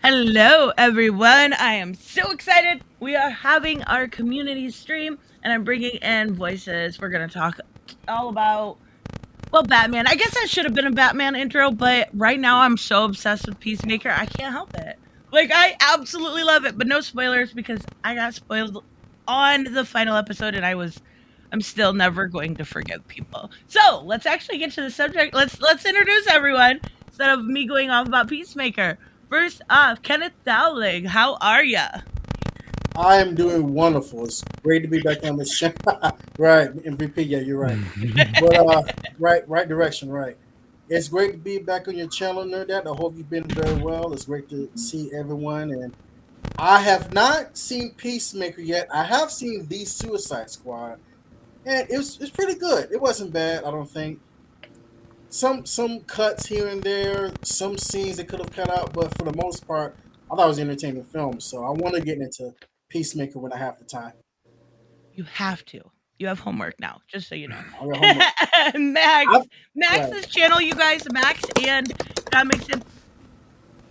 Hello, everyone. I am so excited. We are having our community stream, and I'm bringing in voices. We're going to talk all about, well, Batman. I guess that should have been a Batman intro, but right now I'm so obsessed with Peacemaker, I can't help it. Like, I absolutely love it, but no spoilers because I got spoiled on the final episode, and I'm still never going to forgive people. So let's actually get to the subject. Let's introduce everyone instead of me going off about Peacemaker. First off, Kenneth Dowling, how are ya? I am doing wonderful. It's great to be back on the show. Right, MVP. Yeah, you're right. But right direction. Right. It's great to be back on your channel, Nerd. I hope you've been very well. It's great to see everyone. And I have not seen Peacemaker yet. I have seen the Suicide Squad, and it's pretty good. It wasn't bad. I don't think. Some cuts here and there, some scenes they could have cut out, but for the most part, I thought it was an entertaining film. So I want to get into Peacemaker when I have the time. You have to. You have homework now, just so you know. I got homework. Max. I, right. Max's channel, you guys, Max and Comics and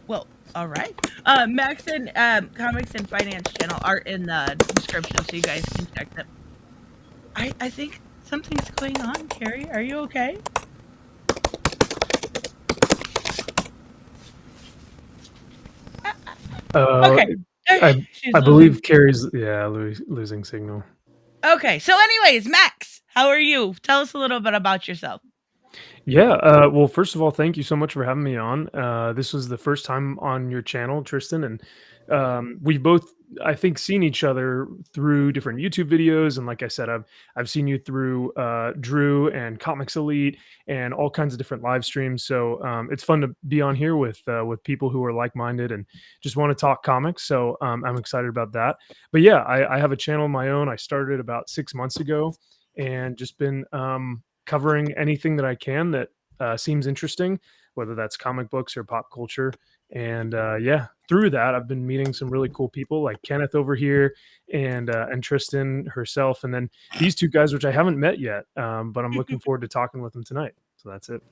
well, all right. Max and Comics and Finance channel are in the description, so you guys can check them. I think something's going on, Carrie. Are you okay? Uh, Okay. I She's I losing. believe Carrie's losing signal. Okay. So, anyways, Max, how are you? Tell us a little bit about yourself. Yeah. Well, first of all, thank you so much for having me on. This was the first time on your channel, Tristan, and we've both, I think, seen each other through different YouTube videos. And like I said, I've seen you through Drew and Comics Elite and all kinds of different live streams. So it's fun to be on here with people who are like minded and just want to talk comics. So I'm excited about that. But yeah, I have a channel of my own. I started about 6 months ago and just been covering anything that I can that seems interesting, whether that's comic books or pop culture. And yeah, through that, I've been meeting some really cool people like Kenneth over here and Tristan herself, and then these two guys, which I haven't met yet, but I'm looking forward to talking with them tonight. So that's it.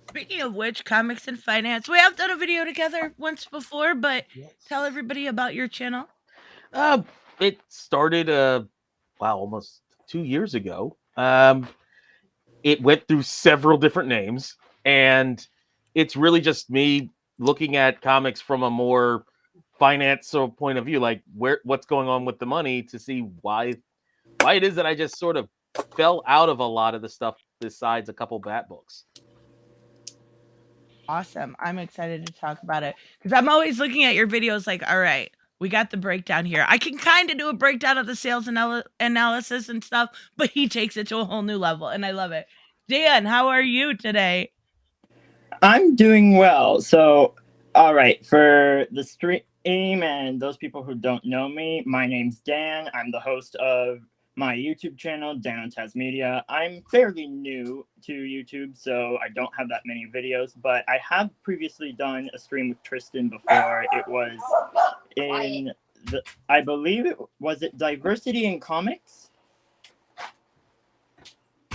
Speaking of which, Comics and Finance, we have done a video together once before, but tell everybody about your channel. Uh, it started almost 2 years ago. It went through several different names, and it's really just me looking at comics from a more financial point of view, like what's going on with the money, to see why it is that I just sort of fell out of a lot of the stuff besides a couple Bat books. Awesome. I'm excited to talk about it because I'm always looking at your videos like, all right, we got the breakdown here. I can kind of do a breakdown of the sales analysis and stuff, but he takes it to a whole new level, and I love it. Dan, how are you today? I'm doing well. So, all right, for the stream and those people who don't know me, my name's Dan. I'm the host of my YouTube channel, Danotaz Media. I'm fairly new to YouTube, so I don't have that many videos, but I have previously done a stream with Tristan before. It was in I believe was it Diversity in Comics?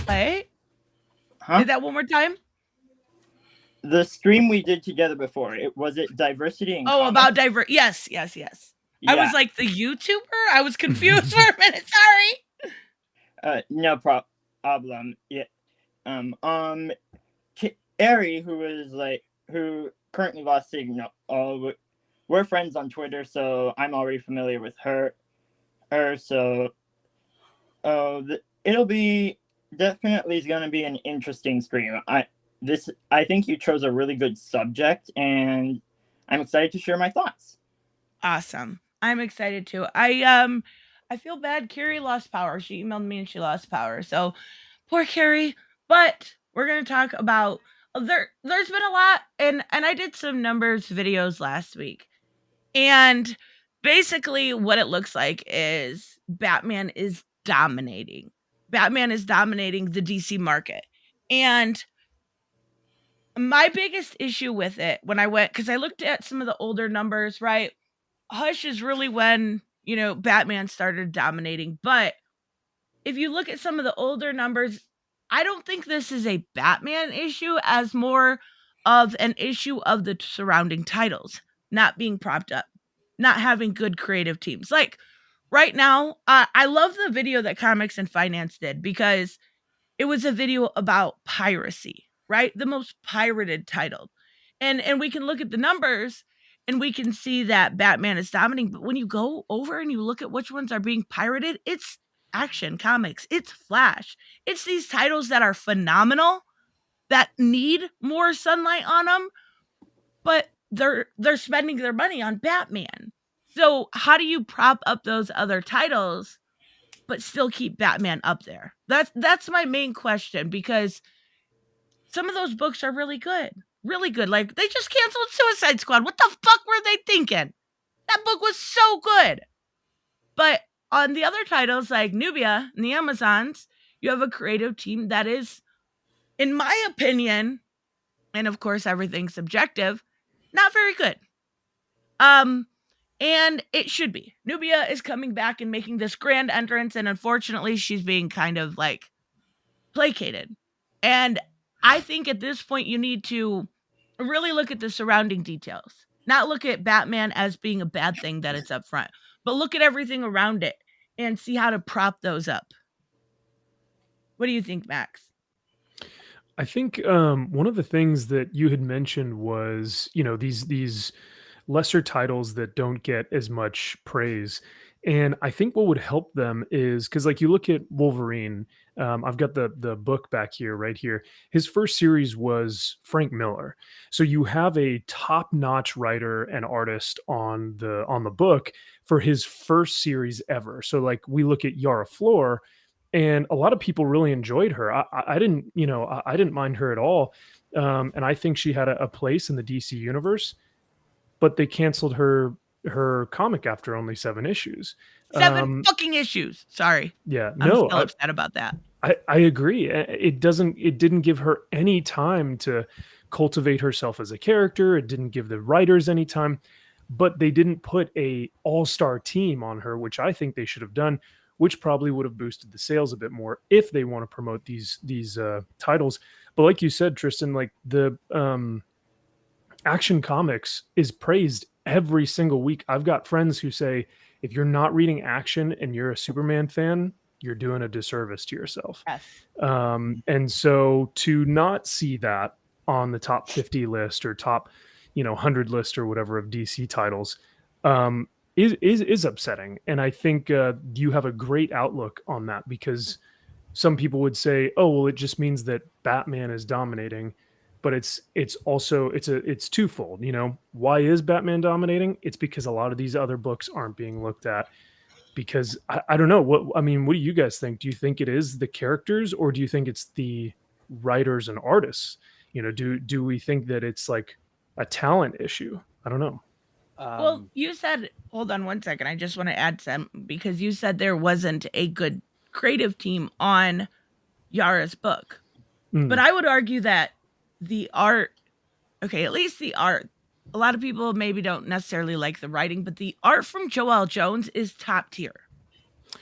Wait. Huh? Say that one more time. The stream we did together before, was it Diversity in Comics? About yes. Yeah. I was like the YouTuber? I was confused for a minute. Sorry. No problem. Yeah. Ari, who currently lost signal. We're friends on Twitter, so I'm already familiar with her. So, it'll be definitely is going to be an interesting stream. I think you chose a really good subject, and I'm excited to share my thoughts. Awesome. I'm excited too. I feel bad. Carrie lost power. She emailed me and she lost power. So poor Carrie. But we're gonna talk about there's been a lot, and I did some numbers videos last week. And basically what it looks like is Batman is dominating. Batman is dominating the DC market. And my biggest issue with it when I went, because I looked at some of the older numbers, right? Hush is really when, Batman started dominating. But if you look at some of the older numbers, I don't think this is a Batman issue as more of an issue of the surrounding titles. not being propped up, not having good creative teams. Like right now, I love the video that Comics and Finance did because it was a video about piracy, right? The most pirated title. And we can look at the numbers and we can see that Batman is dominating, but when you go over and you look at which ones are being pirated, it's Action Comics, it's Flash. It's these titles that are phenomenal that need more sunlight on them, but they're spending their money on Batman. So how do you prop up those other titles but still keep Batman up there? That's my main question, because some of those books are really good. Really good. Like they just canceled Suicide Squad. What the fuck were they thinking? That book was so good. But on the other titles like Nubia and the Amazons, you have a creative team that is, in my opinion, and of course everything's subjective, not very good. And it should be. Nubia is coming back and making this grand entrance, and unfortunately, she's being kind of like placated. And I think at this point, you need to really look at the surrounding details, not look at Batman as being a bad thing that it's up front, but look at everything around it and see how to prop those up. What do you think, Max? I think one of the things that you had mentioned was, these lesser titles that don't get as much praise. And I think what would help them is because, like, you look at Wolverine. I've got the book back here, right here. His first series was Frank Miller, so you have a top notch writer and artist on the book for his first series ever. So, like, we look at Yara Flor, and a lot of people really enjoyed her. I didn't, I didn't mind her at all, and I think she had a place in the DC universe, but they canceled her comic after only 7 issues. Seven fucking issues. Sorry. Yeah, I'm no, still upset about that. I agree. It didn't give her any time to cultivate herself as a character. It didn't give the writers any time, but they didn't put a all-star team on her, which I think they should have done, which probably would have boosted the sales a bit more if they want to promote these titles. But like you said, Tristan, like the Action Comics is praised every single week. I've got friends who say if you're not reading Action and you're a Superman fan, you're doing a disservice to yourself. Yes. And so to not see that on the top 50 list or top, 100 list or whatever of DC titles is upsetting. And I think you have a great outlook on that, because some people would say, oh, well, it just means that Batman is dominating. But it's also it's twofold. Why is Batman dominating? It's because a lot of these other books aren't being looked at, because I don't know what do you guys think? Do you think it is the characters, or do you think it's the writers and artists? Do we think that it's like a talent issue? I don't know. Well, you said, hold on one second. I just want to add some, because you said there wasn't a good creative team on Yara's book. But I would argue that the art, okay, at least the art, a lot of people maybe don't necessarily like the writing, but the art from Joelle Jones is top tier.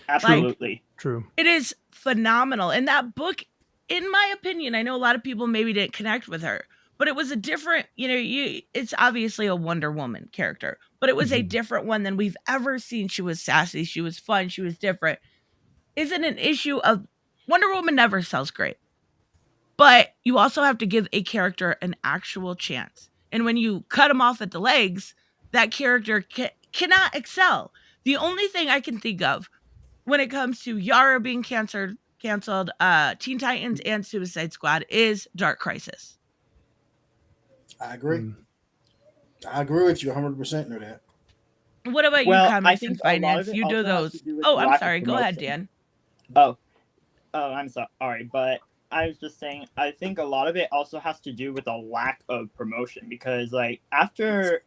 Absolutely. True. It is phenomenal. And that book, in my opinion, I know a lot of people maybe didn't connect with her, but it was a different, it's obviously a Wonder Woman character, but it was a different one than we've ever seen. She was sassy, she was fun, she was different. Isn't an issue of Wonder Woman never sells great, but you also have to give a character an actual chance. And when you cut them off at the legs, that character cannot excel. The only thing I can think of when it comes to Yara being canceled, Teen Titans and Suicide Squad is Dark Crisis. I agree. I agree with you 100% on that. What about you, Comics and Finance? You do those. Oh, I'm sorry. Go ahead, Dan. Oh, I'm sorry, but I was just saying, I think a lot of it also has to do with a lack of promotion, because like after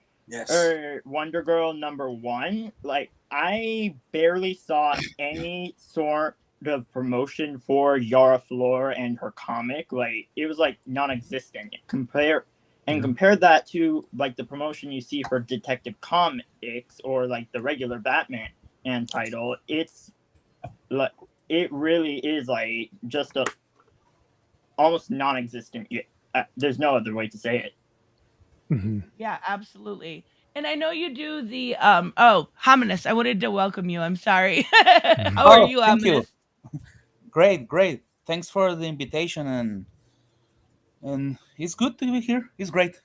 Wonder Girl #1, like I barely saw any sort of promotion for Yara Flor and her comic. Like it was like non-existent. Compare that to like the promotion you see for Detective Comics or like the regular Batman and title. It's like it really is like just a almost non-existent. There's no other way to say it. Yeah, absolutely. And I know you do the Hominus. I wanted to welcome you. I'm sorry. How are Oh, you, thank you. Hominus? Great, great. Thanks for the invitation, and it's good to be here. It's great.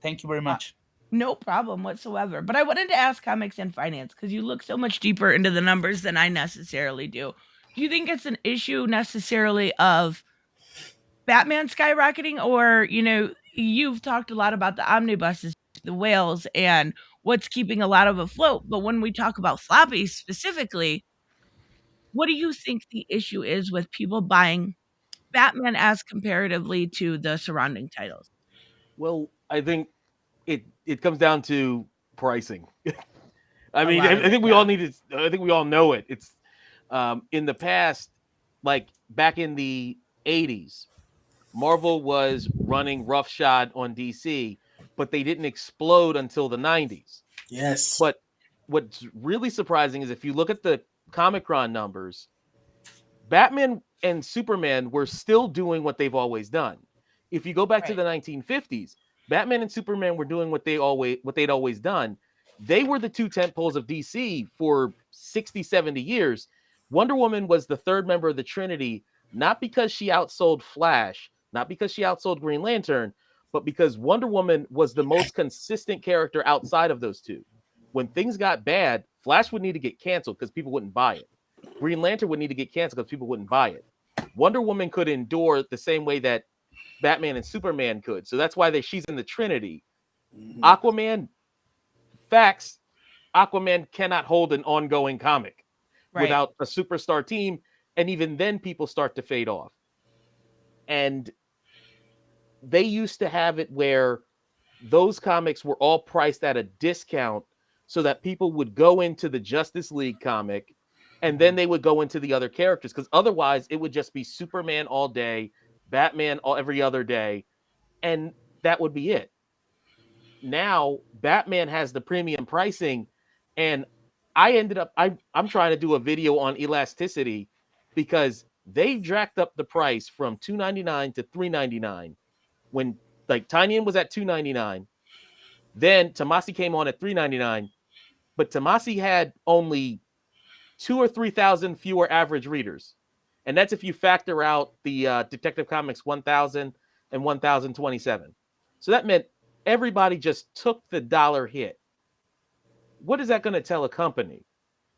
Thank you very Uh, much. no problem whatsoever. But I wanted to ask comics and finance because you look so much deeper into the numbers than I necessarily do. Do you think it's an issue necessarily of Batman skyrocketing, or you've talked a lot about the omnibuses, the whales, and what's keeping a lot of afloat. But when we talk about floppies specifically, what do you think the issue is with people buying Batman as comparatively to the surrounding titles? Well, I think it comes down to pricing. I A mean, lot of I it, think we all yeah. need to. I think we all know it. It's in the past, like back in the '80s, Marvel was running roughshod on DC, but they didn't explode until the '90s. Yes. But what's really surprising is if you look at the Comic-Con numbers, Batman and Superman were still doing what they've always done. If you go back to Right. the 1950s, Batman and Superman were doing what they'd always done. They were the two tent poles of DC for 60, 70 years. Wonder Woman was the third member of the Trinity, not because she outsold Flash, not because she outsold Green Lantern, but because Wonder Woman was the most consistent character outside of those two. When things got bad, Flash would need to get canceled because people wouldn't buy it. Green Lantern would need to get canceled because people wouldn't buy it. Wonder Woman could endure the same way that Batman and Superman could. So that's why she's in the Trinity. Mhm. Aquaman, facts, Aquaman cannot hold an ongoing comic Right. without a superstar team. And even then, people start to fade off. And they used to have it where those comics were all priced at a discount so that people would go into the Justice League comic and then they would go into the other characters because otherwise it would just be Superman all day, Batman every other day, and that would be it. Now Batman has the premium pricing, and I'm trying to do a video on elasticity because they jacked up the price from $2.99 to $3.99 when like Tynion was at $2.99. Then Tomasi came on at $3.99, but Tomasi had only 2 or 3,000 fewer average readers, and that's if you factor out the Detective Comics 1,000 and 1,027. So that meant everybody just took the dollar hit. What is that going to tell a company,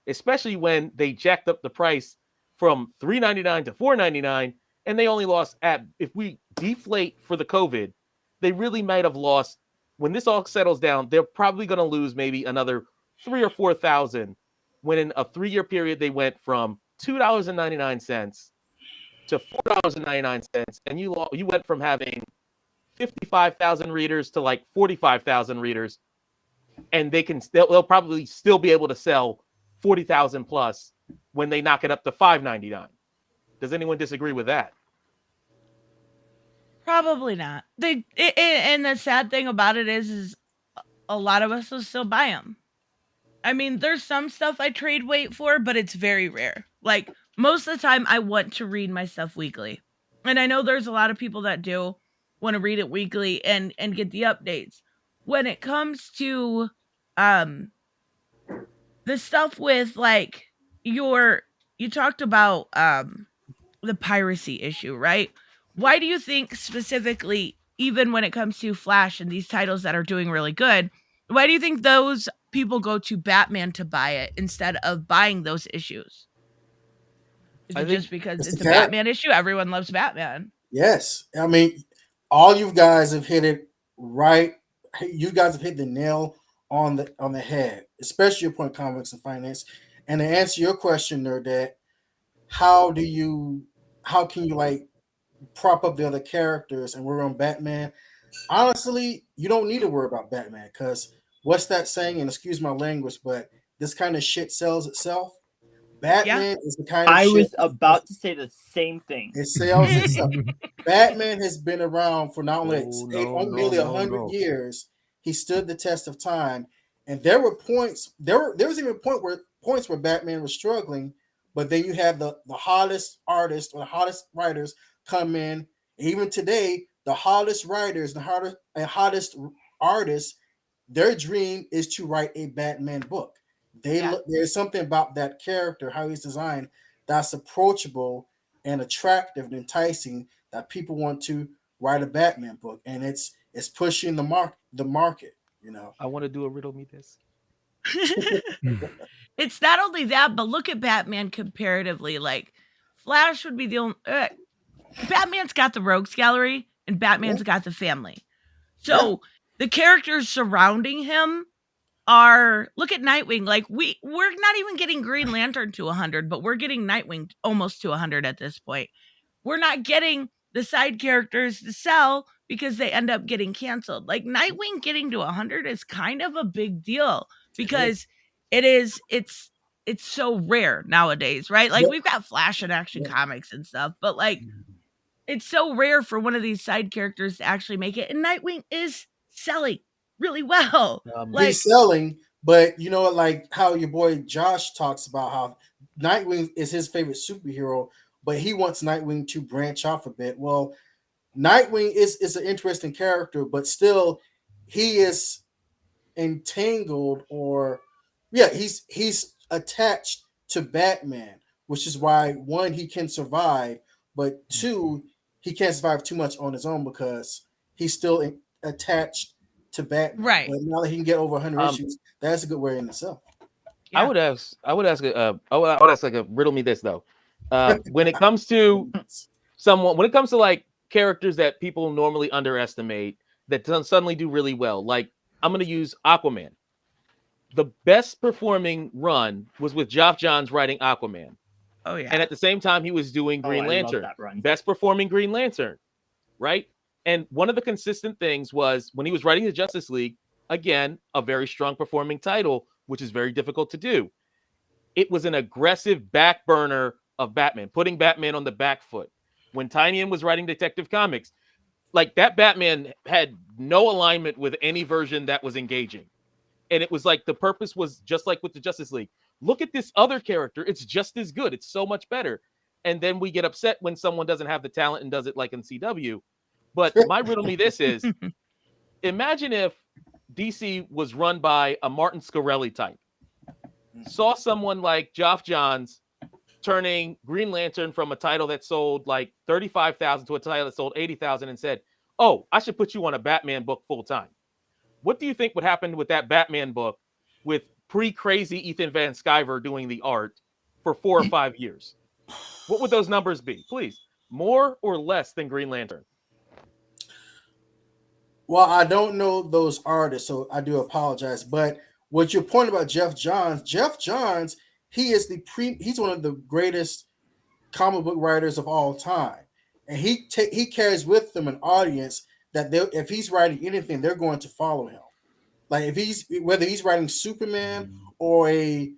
especially when they jacked up the price from $3.99 to $4.99, and they only lost if we deflate for the COVID, they really might have lost. When this all settles down, they're probably going to lose maybe another 3 or 4,000. When in a 3-year period they went from $2.99 to $4.99, and you went from having 55,000 readers to like 45,000 readers, and they'll probably still be able to sell 40,000 plus when they knock it up to $5.99. Does anyone disagree with that? Probably not. And the sad thing about it is a lot of us will still buy them. I mean, there's some stuff I trade weight for, but it's very rare. Like most of the time, I want to read my stuff weekly, and I know there's a lot of people that do want to read it weekly and get the updates. When it comes to um the stuff with like your you talked about the piracy issue, right? Why do you think specifically, even when it comes to Flash and these titles that are doing really good, why do you think those people go to Batman to buy it instead of buying those issues? Is I it think just because It's the it's a cat. Batman issue? Everyone loves Batman. Yes. I mean, all you guys have hit it right. You guys have hit the nail on the head, especially your point comics and finance. And to answer your question there, that how do you how can you like prop up the other characters and we're on Batman? Honestly, you don't need to worry about Batman because what's that saying? And excuse my language, but this kind of shit sells itself. Yeah. Batman is the kind of I shit was about to say the same thing. it sells itself. Batman has been around for not only Oh no, no, nearly no, 100 no. years. He stood the test of time, and there were points. There was even points where Batman was struggling, but then you have the hottest artists or the hottest writers come in. Even today, the hottest writers, the hottest artists their dream is to write a Batman book. There's something about that character, how he's designed, that's approachable and attractive and enticing that people want to write a Batman book, and it's pushing the market. You know, I want to do a riddle me this. It's not only that, but look at Batman comparatively. Like, Flash would be the only. Batman's got the Rogues Gallery, and Batman's got the family. yeah, So the characters surrounding him are, look at Nightwing. Like, we're not even getting Green Lantern to 100, but we're getting Nightwing almost to 100 at this point. We're not getting the side characters to sell because they end up getting canceled. Like, Nightwing getting to 100 is kind of a big deal because it's so rare nowadays, right? Like, yeah, we've got Flash and Action yeah. Comics and stuff, but like, it's so rare for one of these side characters to actually make it, and Nightwing is selling really well. He's Like, selling, but you know, like how your boy Josh talks about how Nightwing is his favorite superhero, but he wants Nightwing to branch off a bit. Well, Nightwing is an interesting character, but still, he is entangled, or yeah, he's attached to Batman, which is why one, he can survive, but two, he can't survive too much on his own because he's still attached to Batman. right. But now that he can get over 100 Um, issues, that's a good way in itself. Yeah. I would ask like a riddle me this though. When it comes to when it comes to like characters that people normally underestimate that suddenly do really well, like I'm going to use Aquaman. The best performing run was with Geoff Johns writing Aquaman. Oh yeah. And at the same time, he was doing Green I love Lantern. that run. Best performing Green Lantern, right? And one of the consistent things was when he was writing the Justice League, again, a very strong performing title, which is very difficult to do. It was an aggressive back burner of Batman, putting Batman on the back foot. When Tynion was writing Detective Comics, like that Batman had no alignment with any version that was engaging. And it was like the purpose was just like with the Justice League. Look at this other character. It's just as good. It's so much better. And then we get upset when someone doesn't have the talent and does it like in CW. But my riddle me this is, imagine if DC was run by a Martin Scarelli type. Saw someone like Geoff Johns turning Green Lantern from a title that sold like 35,000 to a title that sold 80,000 and said, "Oh, I should put you on a Batman book full time." What do you think would happen with that Batman book with pre-crazy Ethan Van Sciver doing the art for 4 or 5 years? What would those numbers be? Please, more or less than Green Lantern? Well, I don't know those artists, so I do apologize. But what your point about Geoff Johns, he's one of the greatest comic book writers of all time, and he carries with him an audience that if he's writing anything, they're going to follow him. Like whether he's writing Superman or a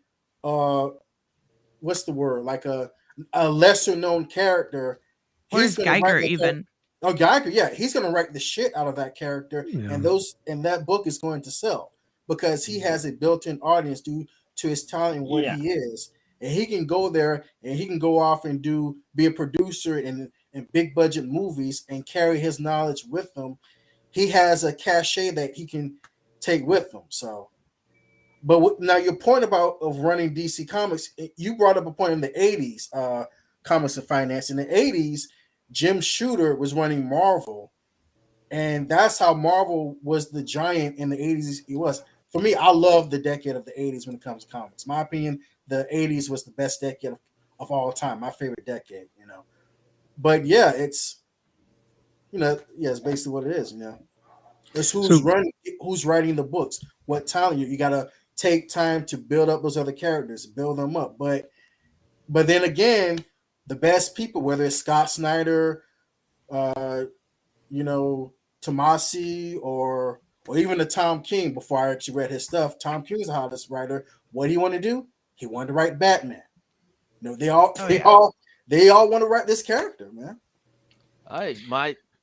what's the word, like a lesser known character, Or he's is going to write Geiger the even? Oh, Geiger, yeah, he's going to write the shit out of that character, Yeah. and that book is going to sell because he has a built-in audience due to his talent and what he is, and he can go there and he can go off and be a producer in big budget movies and carry his knowledge with him. He has a cachet that he can take with him. So, but now your point about of running DC Comics, you brought up a point in the '80s, Comics and Finance. In the '80s, Jim Shooter was running Marvel, and that's how Marvel was the giant in the '80s. It was, for me, I love the decade of the '80s when it comes to comics. My opinion, the '80s was the best decade of all time. My favorite decade, you know. But yeah, it's it's basically what it is, you know. It's who's writing the books, what talent you gotta take time to build up those other characters, build them up. But then again, the best people, whether it's Scott Snyder, you know, Tomasi, or even the Tom King, before I actually read his stuff, Tom King's the hottest writer. What do you want to do? He wanted to write Batman. You know, they all want to write this character, man.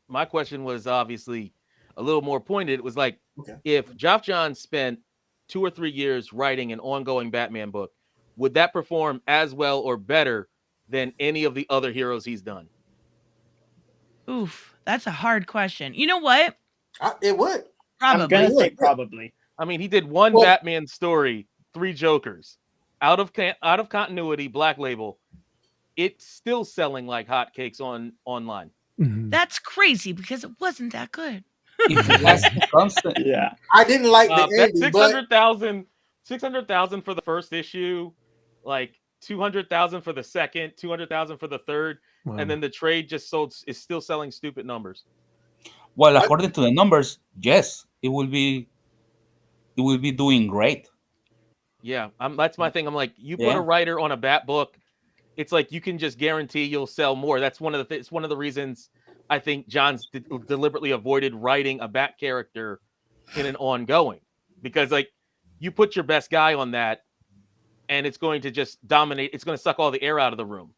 My question was obviously a little more pointed. It was like, Okay. if Geoff Johns spent 2 or 3 years writing an ongoing Batman book, would that perform as well or better than any of the other heroes he's done? Oof, that's a hard question. You know what? It would. Probably. I'm gonna say probably. I mean, he did one Well, Batman story, 3 Jokers, out of continuity, Black Label. It's still selling like hotcakes online. Mhm. That's crazy because it wasn't that good. If it has constant, Yeah. I didn't like the Bet ending, but 600,000 for the first issue, like 200,000 for the second, 200,000 for the third, Wow. and then the trade just sold is still selling stupid numbers. well, I, according to the numbers, yes, it will be doing great. Yeah, that's my thing. I'm like, you put a Yeah. writer on a Bat book, it's like you can just guarantee you'll sell more. That's it's one of the reasons I think John's deliberately avoided writing a Bat character in an ongoing, because like you put your best guy on that, and it's going to just dominate. It's going to suck all the air out of the room.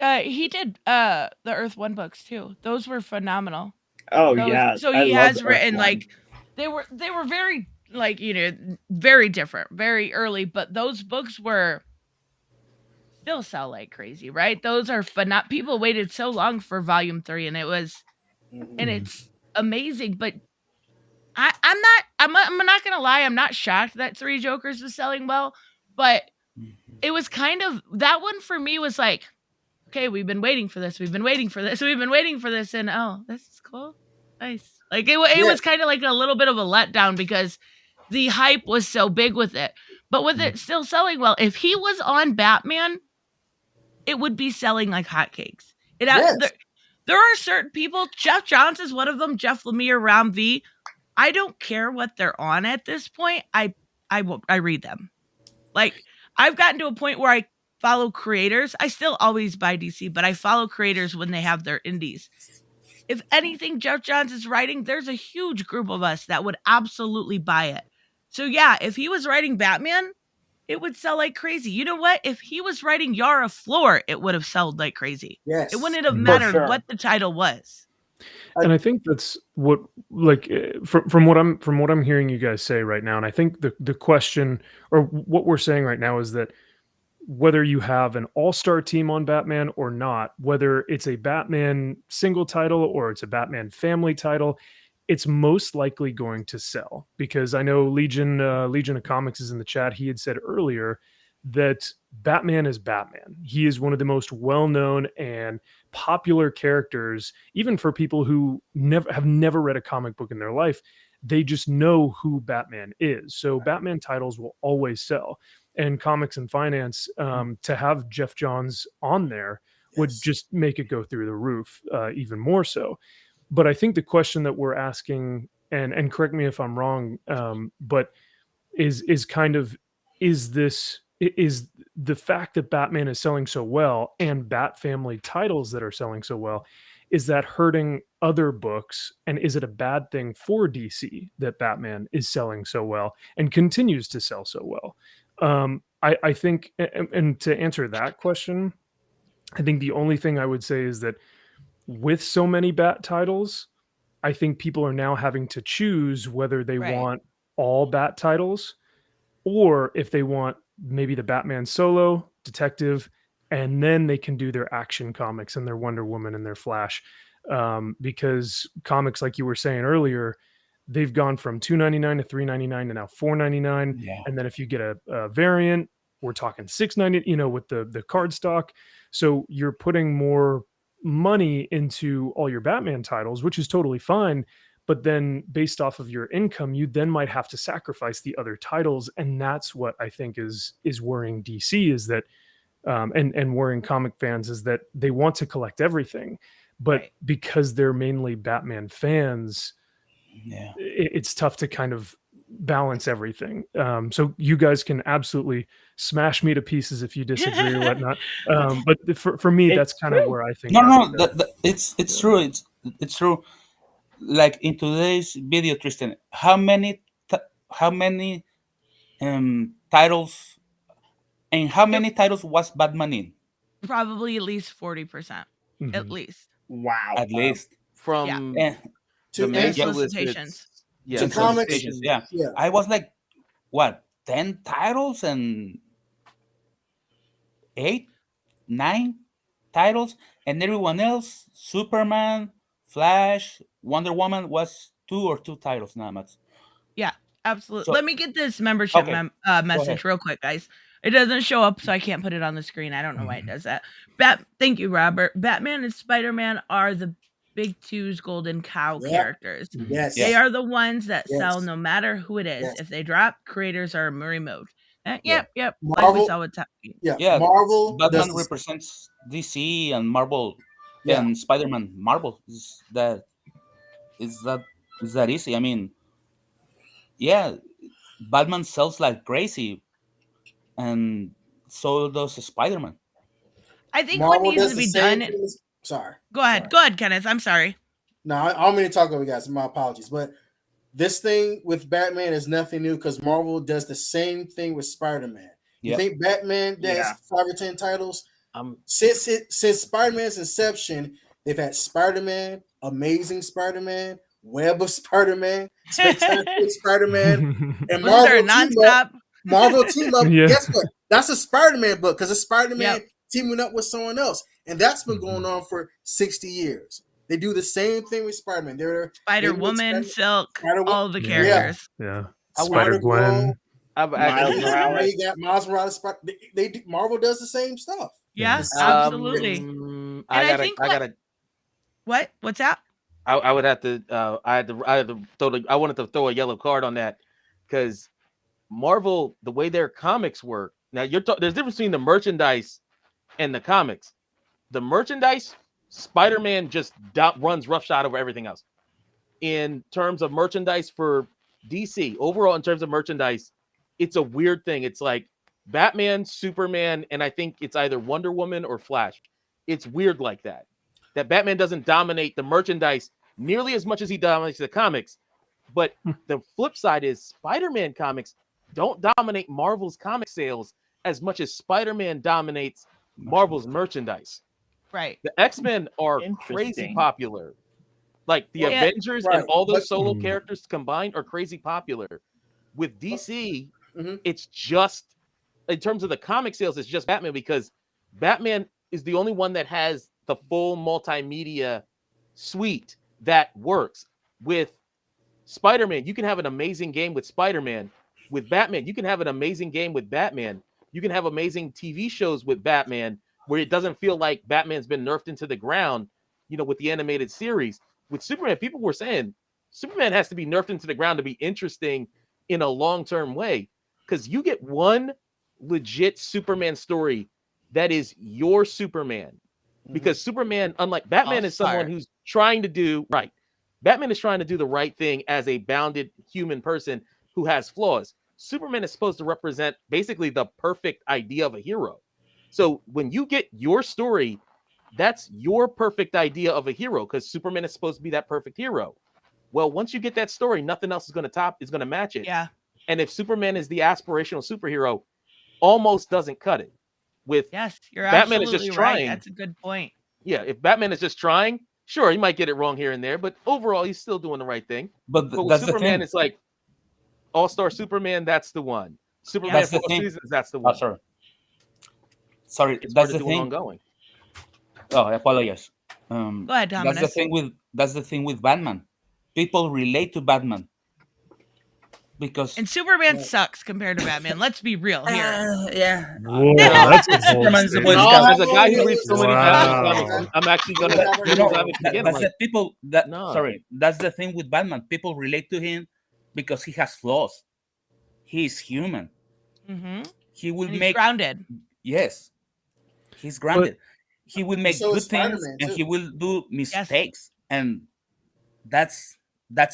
He did the Earth One books too. Those were phenomenal. Oh Those, yeah, so I he love has Earth written One. like they were very like very different, very early, but those books were still sell like crazy, right? Those are people waited so long for volume 3 and it's amazing, but I'm not gonna lie, I'm not shocked that 3 Jokers was selling well, but it was kind of that one for me was like, okay, we've been waiting for this, we've been waiting for this, we've been waiting for this, and oh, this is cool, nice. Like it yeah, was kind of like a little bit of a letdown because the hype was so big with it, but with it still selling well. If he was on Batman, it would be selling like hotcakes. yes, There are certain people. Jeff Johns is one of them. Jeff Lemire, Ram V. I don't care what they're on at this point. I read them. Like I've gotten to a point where I follow creators. I still always buy DC, but I follow creators when they have their indies. If anything Jeff Johns is writing, there's a huge group of us that would absolutely buy it. So yeah, if he was writing Batman, it would sell like crazy. You know what? If he was writing Yara Floor, it would have sold like crazy. yes. It wouldn't have For mattered sure. what the title was. And I think that's what, like, from what I'm hearing you guys say right now, and I think the question, or what we're saying right now, is that whether you have an all-star team on Batman or not, whether it's a Batman single title or it's a Batman family title, it's most likely going to sell. Because I know Legion of Comics is in the chat. He had said earlier that Batman is Batman. He is one of the most well-known and popular characters, even for people who never read a comic book in their life. They just know who Batman is. So Batman titles will always sell. And Comics and Finance, to have Jeff Johns on there would Yes. just make it go through the roof, even more so. But I think the question that we're asking, and correct me if I'm wrong, but is kind of, is the fact that Batman is selling so well and Bat family titles that are selling so well, is that hurting other books, and is it a bad thing for DC that Batman is selling so well and continues to sell so well? I think, and to answer that question, I think the only thing I would say is that with so many Bat titles, I think people are now having to choose whether they Right. want all Bat titles, or if they want maybe the Batman solo, detective, and then they can do their action comics and their Wonder Woman and their Flash. Because comics, like you were saying earlier, they've gone from $2.99 to $3.99 to now $4.99. Yeah. And then if you get a variant, we're talking $6.90, with the card stock. So you're putting more money into all your Batman titles, which is totally fine. But then based off of your income, you then might have to sacrifice the other titles. And that's what I think is worrying DC, is that, and worrying comic fans, is that they want to collect everything. But Right. because they're mainly Batman fans, Yeah. it's tough to kind of balance everything. So you guys can absolutely smash me to pieces if you disagree or whatnot. But for me, It's that's kind of true. where I think. No, it's true. It's true. Like in today's video, Tristan, how many titles, and how many titles was Batman in? Probably at least 40%. At Mhm. least. Wow. At least. From Eh, To the main answer, solicitations. yeah, to to comics, solicitations, yeah. yeah, I was like, what, 10 titles and 8, 9 titles, and everyone else, Superman, Flash, Wonder Woman, was 2 or 2 titles, not much. Yeah. Absolutely. So- Let me get this membership Okay, message real quick, guys. It doesn't show up, so I can't put it on the screen. I don't know why it does that. Thank you, Robert. Batman and Spider-Man are the big two's golden cow Yep. characters. Yes. They are the ones that sell Yes. no matter who it is. Yes. If they drop, creators are removed. Yep. Like we Marvel- saw what's happening. yeah, Marvel Batman does represents DC and Marvel, Yeah. and Spider-Man Marvel. Is that easy? I mean, yeah, Batman sells like crazy, and so does Spider-Man. I think Marvel what needs does to the be same done. thing. Sorry. Go ahead, Kenneth. I'm sorry. No, I don't mean to talk over you guys. My apologies. But this thing with Batman is nothing new because Marvel does the same thing with Spider-Man. You Yep. think Batman has Yeah. 5 or 10 titles? Um, Since Spider-Man's inception, they've had Spider-Man, Amazing Spider-Man, Web of Spider-Man, Spectacular Spider-Man, and Was there a Marvel team up. nonstop? Marvel team up. Yeah. Guess what? That's a Spider-Man book because it's Spider-Man Yep. teaming up with someone else, and that's been going Mhm. on for 60 years. They do the same thing with Spider-Man. They're Spider-Woman, Silk, Spider-Wo- all the Yeah. characters. Yeah. Spider Spider Gwen. I've Miles actually Morales. You got Miles Morales. They do, Marvel does the same stuff. Yeah, Yes. absolutely. I I gotta, think I gotta, What's that? I would have to, I had to I wanted to throw a yellow card on that because Marvel, the way their comics work. Now there's a difference between the merchandise and the comics. The merchandise, Spider-Man just runs roughshod over everything else. In terms of merchandise for DC, overall, in terms of merchandise, it's a weird thing. It's like Batman, Superman, and I think it's either Wonder Woman or Flash. It's weird like that. That Batman doesn't dominate the merchandise nearly as much as he dominates the comics. But the flip side is Spider-Man comics don't dominate Marvel's comic sales as much as Spider-Man dominates Marvel's merchandise. Right. The X-Men are crazy Interesting. popular. Like the Well, yeah, Avengers right, and all those but- solo Mm. characters combined are crazy popular. With DC, Mhm. it's just in terms of the comic sales, it's just Batman because Batman is the only one that has the full multimedia suite that works. With Spider-Man, you can have an amazing game with Spider-Man. With Batman, you can have an amazing game with Batman. You can have amazing TV shows with Batman where it doesn't feel like Batman's been nerfed into the ground, with the animated series. With Superman, people were saying Superman has to be nerfed into the ground to be interesting in a long-term way because you get one legit Superman story that is your Superman. Because Superman, unlike Batman, is someone All-star. who's trying to do right. Batman is trying to do the right thing as a bounded human person who has flaws. Superman is supposed to represent basically the perfect idea of a hero. So when you get your story, that's your perfect idea of a hero because Superman is supposed to be that perfect hero. Well, once you get that story, nothing else is going to match it. Yeah. And if Superman is the aspirational superhero, almost doesn't cut it. With Yes, you're Batman is absolutely just right. trying. That's a good point. Yeah, if Batman is just trying, sure, he might get it wrong here and there, but overall, he's still doing the right thing. But But with that's the Superman, thing. it's like All-Star Superman, that's the one. Superman That's the Four thing. Seasons, that's the Oh, one. sorry. It's That's hard to the do an thing. ongoing. Oh, I apologize. Go ahead, That's Dominus. the thing with Batman. People relate to Batman because And Superman sucks compared to Batman. Let's be real here. yeah. Whoa, that's a bold Superman's the statement. boy No, As a guy who reads so many Batman Wow. comics, I'm actually going to Whatever. You know, again. I'm that's like, the people that No. sorry. That's the thing with Batman. People relate to him because he has flaws. He's human. Mm-hmm. He will And he's make grounded. yes. He's grounded. He will make so good is things Spider-Man, and too. he will do mistakes, and that's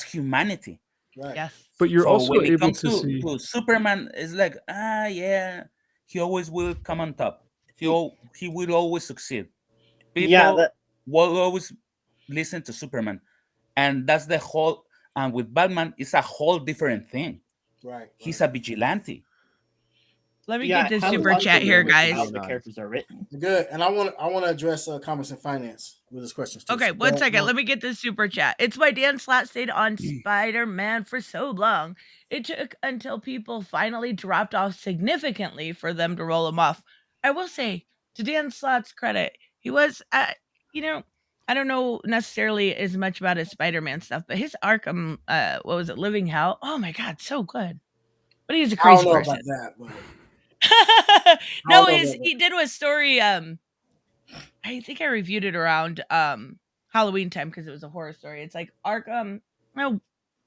humanity. Right. Yes. But you're So also when it able comes to see. to Superman, it's like yeah, he always will come on top. He will always succeed. People Yeah, that will always listen to Superman, and that's the whole. And with Batman, it's a whole different thing. Right. He's a vigilante. Let me yeah, get this it has a super lot to chat do here, with guys. How the characters are written. Good. And I want to address commerce and finance with his questions too. Okay, So one go- second. go- Let me get this super chat. It's why Dan Slat stayed on Spider-Man for so long. It took until people finally dropped off significantly for them to roll him off. I will say, to Dan Slat's credit, he was, I don't know necessarily as much about his Spider-Man stuff, but his Arkham, what was it, Living Hell? Oh my god, so good. But he's a I don't crazy know person. about that, but No, don't know about he did a story. I think I reviewed it around Halloween time because it was a horror story. It's like Arkham. No,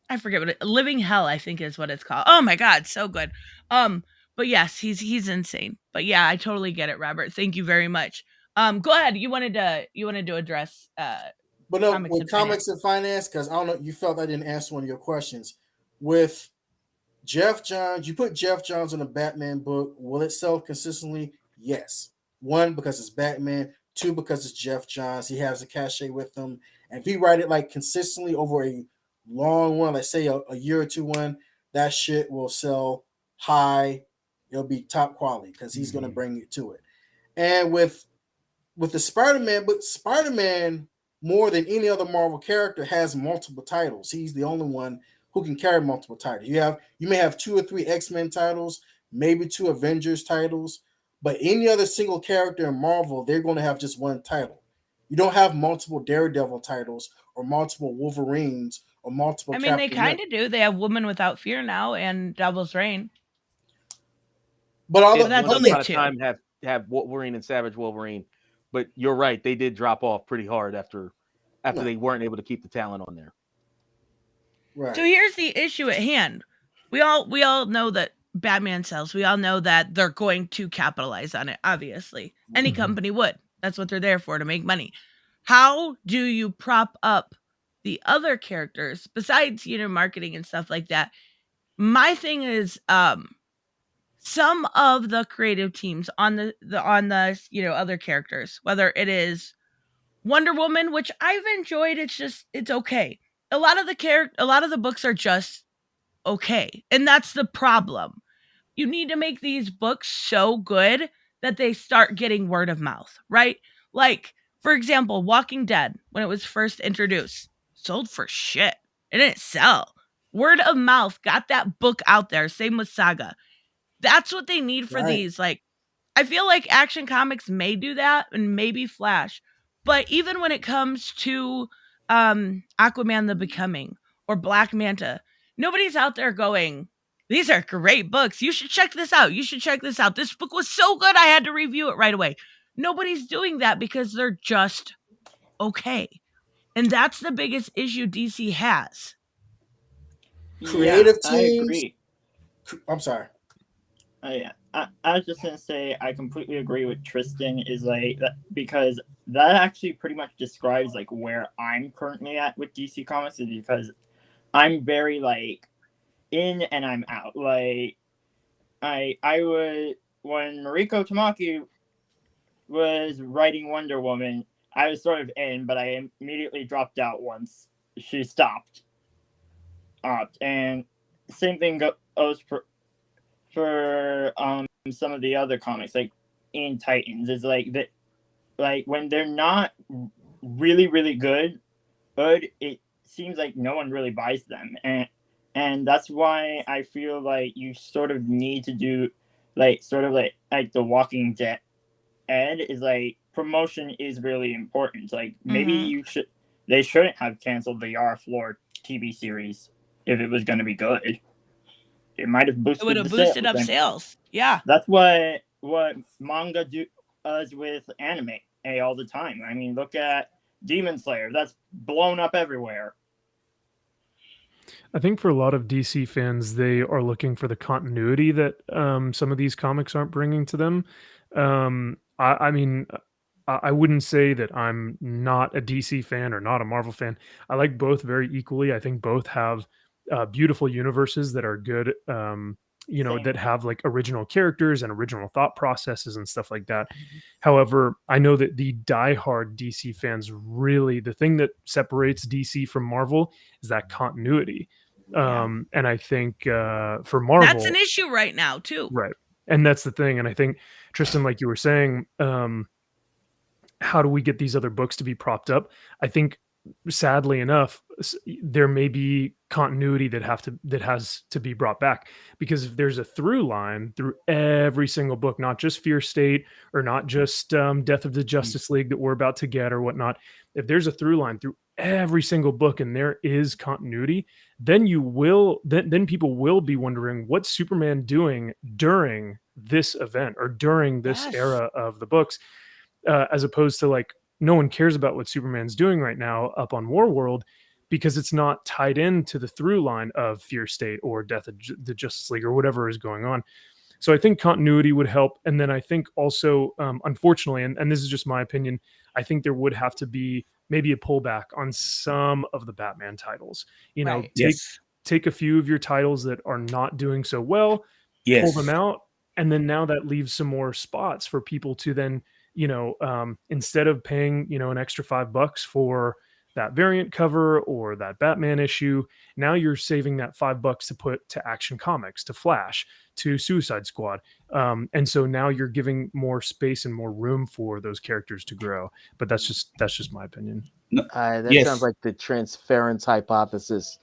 I forget what Living Hell, I think is what it's called. Oh my god, so good. But yes, he's insane. But yeah, I totally get it, Robert. Thank you very much. Go ahead. You wanted to address But no, comics with and finance. comics and finance, because I don't know, you felt I didn't answer one of your questions. With Jeff Johns, you put Jeff Johns in a Batman book. Will it sell consistently? Yes. One, because it's Batman. Two, because it's Jeff Johns. He has a cachet with him. And if he write it like consistently over a long one, let's say a year or two one, that shit will sell high. It'll be top quality because he's going to bring it to it. And with the Spider-Man, but Spider-Man more than any other Marvel character has multiple titles. He's the only one who can carry multiple titles. You may have 2 or 3 X-Men titles, maybe 2 Avengers titles, but any other single character in Marvel, they're going to have just one title. You don't have multiple Daredevil titles or multiple Wolverines or multiple I mean, they Captain America. kind of do. They have Woman Without Fear now and Devil's Reign. But all Did the that's once only upon a two. time have Wolverine and Savage Wolverine, but you're right, they did drop off pretty hard after No. they weren't able to keep the talent on there. right. So here's the issue at hand. We all know that Batman sells. We all know that they're going to capitalize on it, obviously. Any company would. That's what they're there for, to make money. How do you prop up the other characters besides, marketing and stuff like that? My thing is some of the creative teams on the other characters, whether it is Wonder Woman, which I've enjoyed, it's okay. A lot of the books are just okay. And that's the problem. You need to make these books so good that they start getting word of mouth, right? Like, for example, Walking Dead, when it was first introduced, sold for shit. It didn't sell. Word of mouth got that book out there. Same with Saga. That's what they need for Right. these. Like, I feel like Action Comics may do that and maybe Flash. But even when it comes to Aquaman the Becoming or Black Manta, nobody's out there going, these are great books. You should check this out. You should check this out. This book was so good, I had to review it right away. Nobody's doing that because they're just okay. And that's the biggest issue DC has. Creative I teams. agree. I'm sorry. Yeah. I was just gonna say I completely agree with Tristan is like that, because that actually pretty much describes like where I'm currently at with DC Comics, is because I'm very like in and I'm out. Like I would, when Mariko Tamaki was writing Wonder Woman, I was sort of in, but I immediately dropped out once she stopped. And same thing goes for some of the other comics, like in Titans, is like that, like when they're not really good, it seems like no one really buys them, and that's why I feel like you sort of need to do like sort of like The Walking Dead is like promotion is really important. Like maybe they shouldn't have canceled the Yara Floor TV series if it was going to be good. It might have boosted. It would have boosted up sales. Yeah. That's what manga does with anime all the time. I mean, look at Demon Slayer. That's blown up everywhere. I think for a lot of DC fans, they are looking for the continuity that some of these comics aren't bringing to them. I mean, I wouldn't say that I'm not a DC fan or not a Marvel fan. I like both very equally. I think both have beautiful universes that are good. Same. That have like original characters and original thought processes and stuff like that. However, I know that the diehard DC fans really, the thing that separates DC from Marvel is that continuity. And I think for Marvel, that's an issue right now too. right? And that's the thing. And I think Tristan, like you were saying, how do we get these other books to be propped up? I think sadly enough, there may be continuity that has to be brought back, because if there's a through line through every single book, not just Fear State or not just Death of the Justice League that we're about to get or whatnot, if there's a through line through every single book and there is continuity, then then people will be wondering, what's Superman doing during this event or during this era of the books, as opposed to like, no one cares about what Superman's doing right now up on Warworld because it's not tied into the through line of Fear State or Death of the Justice League or whatever is going on. So I think continuity would help. And then I think also, unfortunately, and this is just my opinion, I think there would have to be maybe a pullback on some of the Batman titles. Take a few of your titles that are not doing so well, pull them out, and then now that leaves some more spots for people to then, instead of paying, an extra $5 for that variant cover or that Batman issue, now you're saving that $5 to put to Action Comics, to Flash, to Suicide Squad. And so now you're giving more space and more room for those characters to grow. But that's just my opinion. That sounds like the transference hypothesis,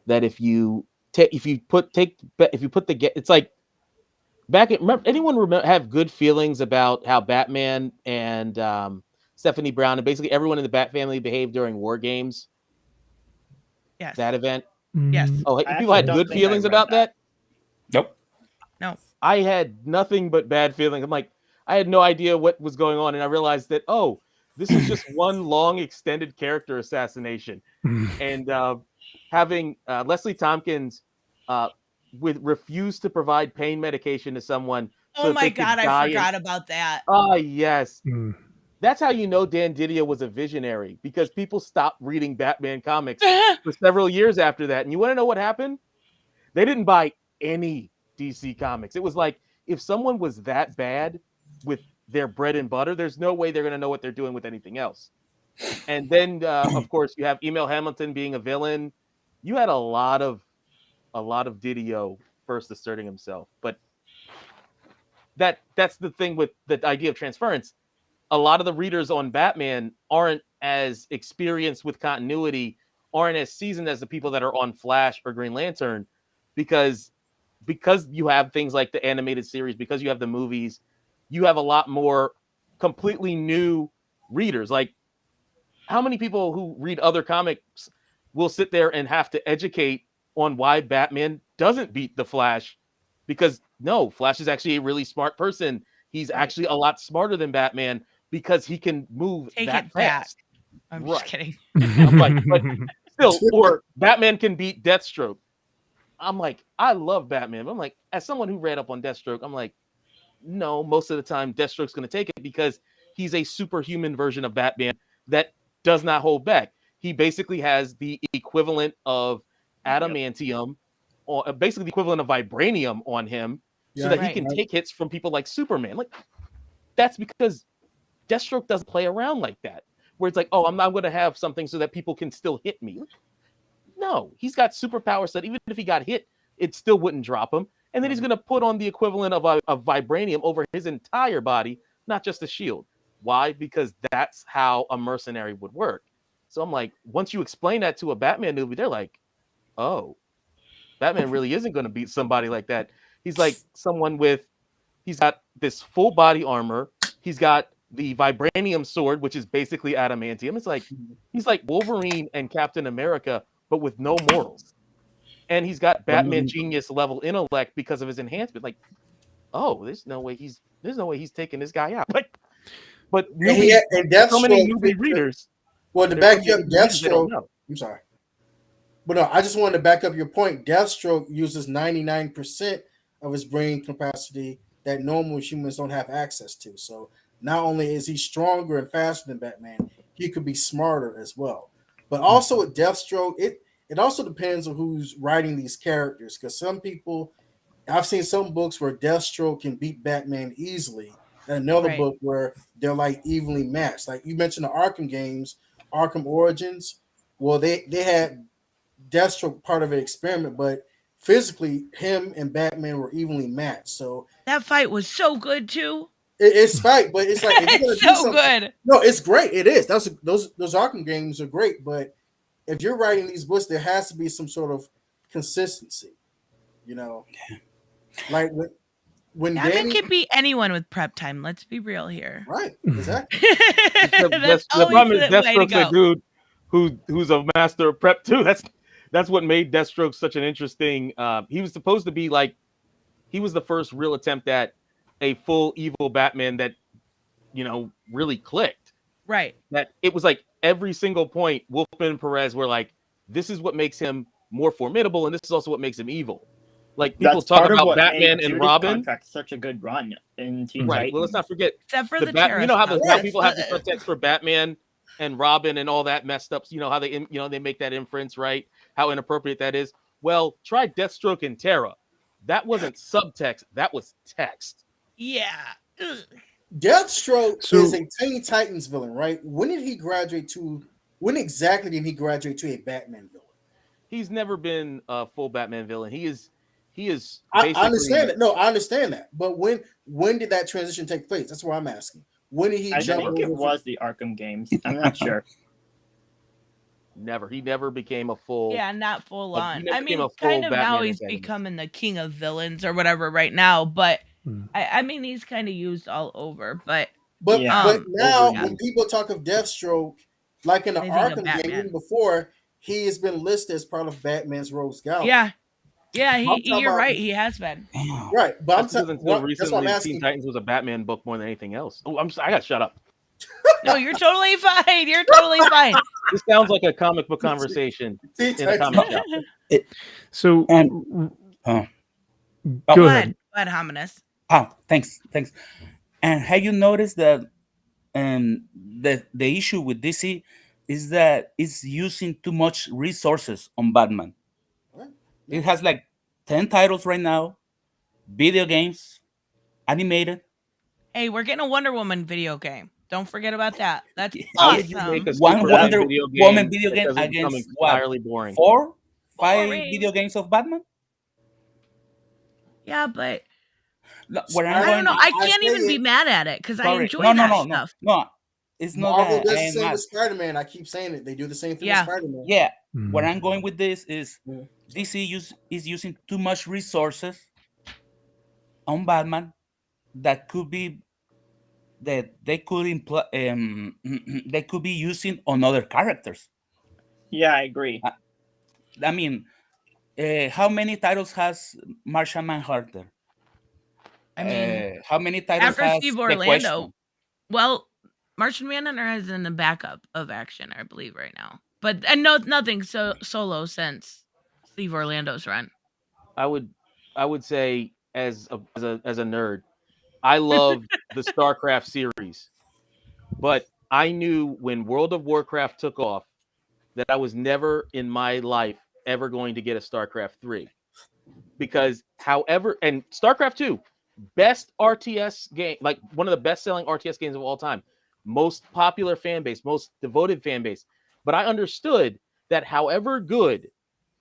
that if you put the, it's like back at, remember, have good feelings about how Batman and Stephanie Brown and basically everyone in the Bat family behaved during War Games? Yes. That event? Yes. Oh, people had good feelings about that? Nope. No. I had nothing but bad feelings. I'm like, I had no idea what was going on, and I realized that, this is just one long extended character assassination. And having Leslie Tompkins refuse to provide pain medication to someone. Oh my God, I forgot about that. Oh, yes. That's how you know Dan Didio was a visionary, because people stopped reading Batman comics for several years after that. And you want to know what happened? They didn't buy any DC comics. It was like, if someone was that bad with their bread and butter, there's no way they're going to know what they're doing with anything else. And then, of course, you have Emil Hamilton being a villain. You had a lot of Didio first asserting himself. But that's the thing with the idea of transference. A lot of the readers on Batman aren't as experienced with continuity, aren't as seasoned as the people that are on Flash or Green Lantern, because you have things like the animated series, because you have the movies, you have a lot more completely new readers. Like, how many people who read other comics will sit there and have to educate on why Batman doesn't beat the Flash? Because no, Flash is actually a really smart person. He's actually a lot smarter than Batman because he can move that fast. I'm just kidding. I'm like, but still, or Batman can beat Deathstroke. I'm like, I love Batman. But I'm like, as someone who read up on Deathstroke, I'm like, no, most of the time Deathstroke's going to take it because he's a superhuman version of Batman that does not hold back. He basically has the equivalent of adamantium, or basically the equivalent of vibranium on him, so that he can take hits from people like Superman. Like, that's because Deathstroke doesn't play around like that, where it's like, oh, I'm not going to have something so that people can still hit me. No, he's got superpowers that even if he got hit, it still wouldn't drop him. And then he's going to put on the equivalent of vibranium over his entire body, not just a shield. Why? Because that's how a mercenary would work. So I'm like, once you explain that to a Batman movie, they're like, oh, Batman really isn't going to beat somebody like that. He's like he's got this full body armor. He's got the vibranium sword, which is basically adamantium. It's like, he's like Wolverine and Captain America, but with no morals. And he's got Batman genius level intellect because of his enhancement. Like, oh, there's no way he's taking this guy out. But so many newbie readers. Well, to back up Deathstroke, I'm sorry. But no, I just wanted to back up your point. Deathstroke uses 99% of his brain capacity that normal humans don't have access to. So not only is he stronger and faster than Batman, he could be smarter as well. But also with Deathstroke, it also depends on who's writing these characters. Because some people, I've seen some books where Deathstroke can beat Batman easily, and another book where they're like evenly matched. Like you mentioned the Arkham games, Arkham Origins. Well, they had Deathstroke part of an experiment, but physically him and Batman were evenly matched. So that fight was so good too. It's fight, but it's like if it's so good. No, it's great. It is. Those Arkham games are great, but if you're writing these books, there has to be some sort of consistency. You know, like when Batman Danny, can beat anyone with prep time. Let's be real here. right? Exactly. That's The always problem is the way to Deathstroke's a go. dude who's a master of prep too. That's what made Deathstroke such an interesting. He was supposed to be like he was the first real attempt at a full evil Batman that really clicked. Right. That it was like every single point, Wolfman and Perez were like, this is what makes him more formidable, and this is also what makes him evil. Like people That's talk part of about what Batman made and Judith Robin. Contract such a good run in Teen Right. Titans. Well, let's not forget Except for the the Bat. Terra You know how stuff. how people have the subtext for Batman and Robin and all that messed up. You know how they make that inference, right? How inappropriate that is. Well, try Deathstroke and Terra. That wasn't subtext. That was text. Yeah. Ugh. Deathstroke So- is a Teen Titans villain, right? When exactly did he graduate to a Batman villain? He's never been a full Batman villain. He is I basically. understand that. No, I understand that. But when did that transition take place? That's what I'm asking. When did he I jump think it over? was the Arkham games. I'm not sure. Never. He never became a full. Yeah, not full But on. he never I became mean, a full kind of now Batman he's antagonist. becoming the king of villains or whatever right now, but Hmm. I mean he's kind of used all over. But But Yeah. but now Yeah. when people talk of Deathstroke, like in the They think of Arkham game, Batman. even before, he has been listed as part of Batman's Rogues Gallery. yeah, I'm talking you're about- right. He has been. Damn. Right, but That's because until that's what recently, I'm Teen asking. Titans was a Batman book more than anything else. Oh, I got to shut up. No, you're totally fine. You're totally fine. This sounds like a comic book conversation Teen in a Titans- comic shop. So And go Go ahead. ahead, Hominus. thanks. And have you noticed that the issue with DC is that it's using too much resources on Batman. Right. It has like 10 titles right now, video games, animated. Hey, we're getting a Wonder Woman video game. Don't forget about that. That's How would you make awesome. a One Superman Wonder video game Woman video that game doesn't become against what? entirely boring? 4, 5 Boring. video games of Batman? Yeah, but No, where I I'm I going, don't know. I I can't say even be it- mad at it because I sorry. enjoy No, that stuff. no. It's not Marvel that. does I the am same mad. with Spider-Man. I keep saying it. They do the same thing Yeah. with Spider-Man. Yeah, Hmm. where I'm going with this is Yeah. DC is using too much resources on Batman that could be that they could they could be using on other characters. Yeah, I agree. I mean, how many titles has Martian Manhunter? I mean, How many titles after has Steve The Orlando, Question? well, Martian Manhunter is in the backup of action, I believe, right now. But and nothing solo since Steve Orlando's run. I would say as a nerd, I love the StarCraft series, but I knew when World of Warcraft took off that I was never in my life ever going to get a StarCraft 3. Because however, and StarCraft 2, best RTS game, like one of the best selling RTS games of all time, most popular fan base, most devoted fan base. But I understood that however good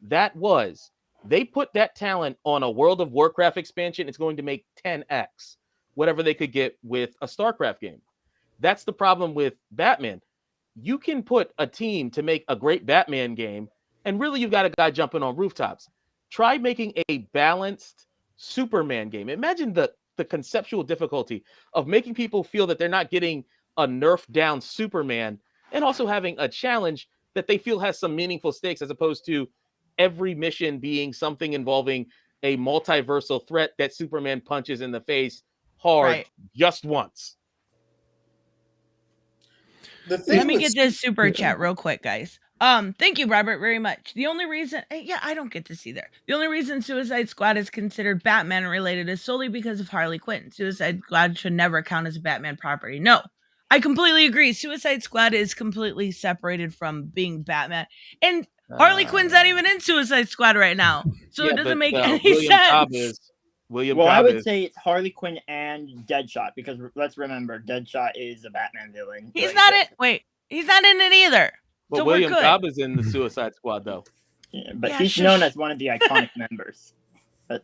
that was, they put that talent on a World of Warcraft expansion, it's going to make 10x whatever they could get with a StarCraft game. That's the problem with Batman. You can put a team to make a great Batman game, and really you've got a guy jumping on rooftops. Try making a balanced Superman game. Imagine the conceptual difficulty of making people feel that they're not getting a nerfed down Superman and also having a challenge that they feel has some meaningful stakes as opposed to every mission being something involving a multiversal threat that Superman punches in the face hard Right. just once. The thing Let me with get this super chat real quick, guys. Thank you, Robert, very much. The only reason, yeah, I don't get to see there. The only reason Suicide Squad is considered Batman related is solely because of Harley Quinn. Suicide Squad should never count as a Batman property. No, I completely agree. Suicide Squad is completely separated from being Batman, and Harley Quinn's not even in Suicide Squad right now, so it doesn't make any sense. William Well, I Cobb would is. say it's Harley Quinn and Deadshot because let's remember Deadshot is a Batman villain. He's Like, not in. Wait, he's not in it either. But So William we're good. Cobb is in the Suicide Squad, though. Yeah, but Yeah, he's shush. known as one of the iconic members. That's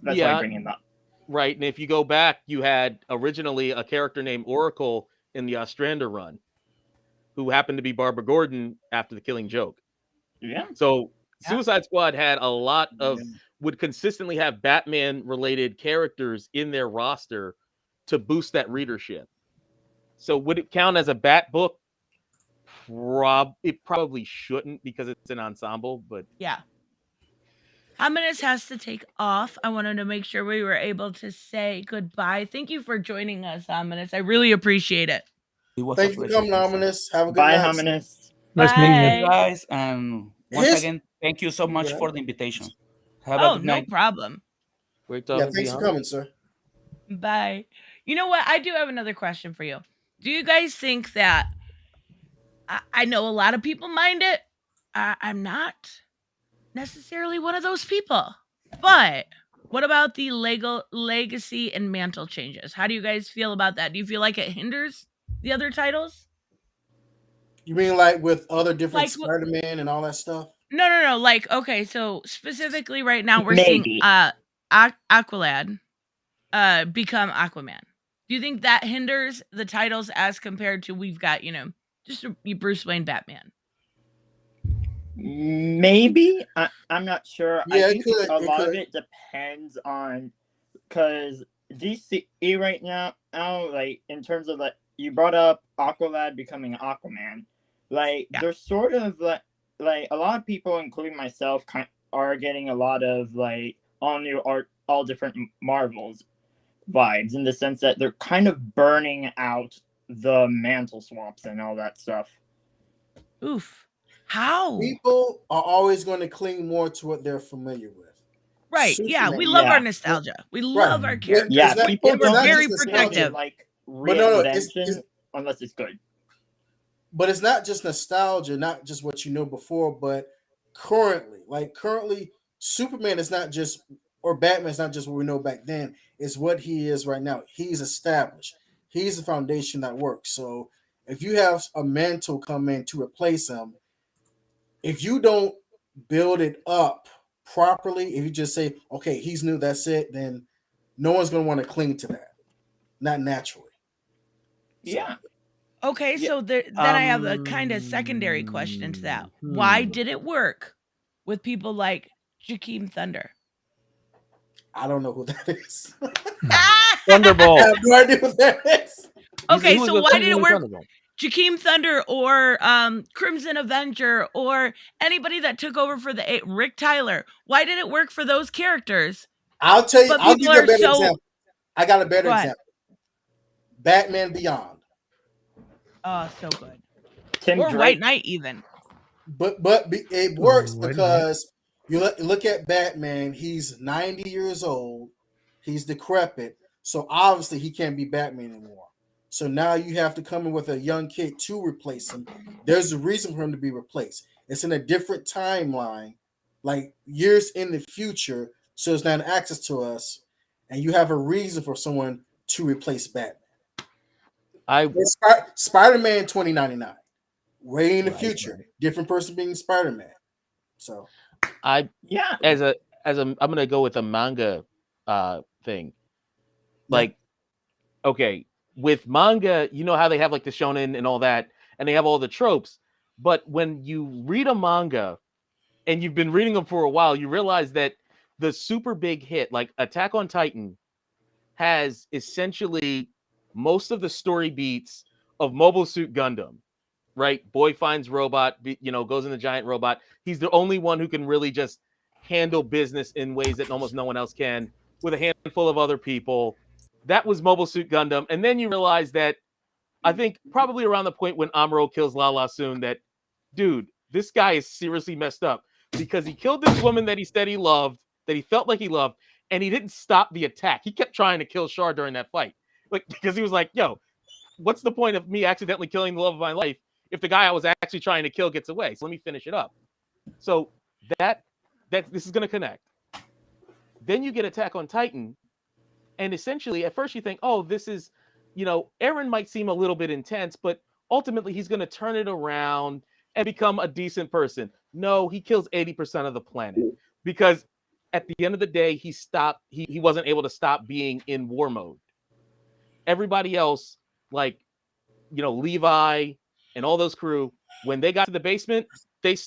why Yeah. I bring him up. Right. And if you go back, you had originally a character named Oracle in the Ostrander run, who happened to be Barbara Gordon after the Killing Joke. Yeah. So Yeah. Suicide Squad had a lot of would consistently have Batman related characters in their roster to boost that readership. So would it count as a Bat book? It probably shouldn't because it's an ensemble, but Yeah. Hominus has to take off. I wanted to make sure we were able to say goodbye. Thank you for joining us, Hominus. I really appreciate it. It was a Thank you for pleasure. coming, Ominous. Have a good Bye, night. Hominus. Nice meeting Thank you. you, Bye. guys. And once His again, thank you so much yeah, for the invitation. Have a Oh, good no night. problem. great yeah. talking to Thanks you. for coming, sir. Bye. You know what? I do have another question for you. Do you guys think that I know a lot of people mind it? I'm not necessarily one of those people. But what about the legacy and mantle changes? How do you guys feel about that? Do you feel like it hinders the other titles? You mean like with other different Like Spider-Man and all that stuff? no. Like okay, so specifically right now we're seeing Maybe. Aqualad become Aquaman. Do you think that hinders the titles as compared to we've got, just a Bruce Wayne Batman? Maybe. I'm not sure. Yeah, I it think could. a It lot of could. it depends on because DC right now, like in terms of like you brought up Aqualad becoming Aquaman, like Yeah. they're sort of like a lot of people, including myself, are getting a lot of like all new art, all different Marvels vibes in the sense that they're kind of burning out the mantle swaps and all that stuff. Oof. How? People are always going to cling more to what they're familiar with. Right. Yeah, we Superman, love our Yeah. nostalgia. We right? love our It- characters. Yeah, it's not. people And we're It's don't not very just necessarily nostalgia. protective. like But no, it's reinvention unless it's good. but it's not just nostalgia, not just what you know before, but currently. Like currently, Superman is not just or Batman is not just what we know back then. It's what he is right now. He's established. He's the foundation that works. So if you have a mantle come in to replace him, if you don't build it up properly, if you just say, okay, he's new, that's it, then no one's gonna want to cling to that. Not naturally. So, Yeah. Okay, Yeah. so then I have a kind of secondary question to that. Why did it work with people like Jakeem Thunder? I don't know who that is. I Thunderbolt. have no idea what that is. Okay, He was so a why did it season work? Thunderbolt. Jakeem Thunder or Crimson Avenger or anybody that took over for the Rick Tyler. Why did it work for those characters? I'll tell you, But I'll people give you a are better so example. I got a better Go ahead. example. Batman Beyond. Oh, so good. Tim Or Drake. White Knight even. But it Ooh, works wait a minute. because you look at Batman, he's 90 years old, he's decrepit, so obviously he can't be Batman anymore. So now you have to come in with a young kid to replace him. There's a reason for him to be replaced. It's in a different timeline, like years in the future, so it's not access to us, and you have a reason for someone to replace Batman. I It's Spider-Man 2099. Way in the Right, future, right. different person being Spider-Man. So Yeah. as a I'm gonna go with a manga thing. Yeah. Like, okay, with manga, you know how they have like the shonen and all that, and they have all the tropes. But when you read a manga and you've been reading them for a while, you realize that the super big hit, like Attack on Titan, has essentially most of the story beats of Mobile Suit Gundam. Right? Boy finds robot, goes in the giant robot. He's the only one who can really just handle business in ways that almost no one else can with a handful of other people. That was Mobile Suit Gundam. And then you realize that I think probably around the point when Amuro kills Lala Soon that, dude, this guy is seriously messed up because he killed this woman that he said he loved, that he felt like he loved, and he didn't stop the attack. He kept trying to kill Char during that fight. Like, because he was like, yo, what's the point of me accidentally killing the love of my life if the guy I was actually trying to kill gets away? So let me finish it up. So that this is going to connect. Then you get Attack on Titan, and essentially at first you think, oh, this is, Eren might seem a little bit intense, but ultimately he's going to turn it around and become a decent person. No, he kills 80% of the planet because at the end of the day, he wasn't able to stop being in war mode. Everybody else, like, Levi and all those crew, when they got to the basement,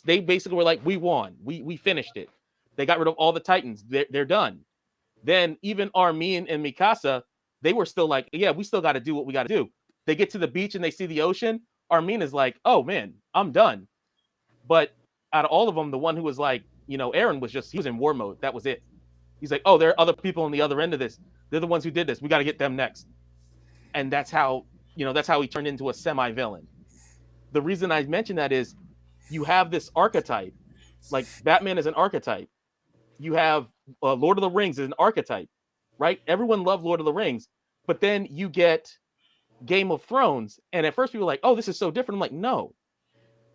they basically were like, we won, we finished it. They got rid of all the Titans. They're done. Then even Armin and Mikasa, they were still like, yeah, we still got to do what we got to do. They get to the beach and they see the ocean. Armin is like, oh man, I'm done. But out of all of them, the one who was like, Aaron was he was in war mode. That was it. He's like, oh, there are other people on the other end of this. They're the ones who did this. We got to get them next. And that's how he turned into a semi-villain. The reason I mention that is you have this archetype, like Batman is an archetype. You have Lord of the Rings is an archetype, right? Everyone loved Lord of the Rings, but then you get Game of Thrones, and at first people were like, oh, this is so different. I'm like, no,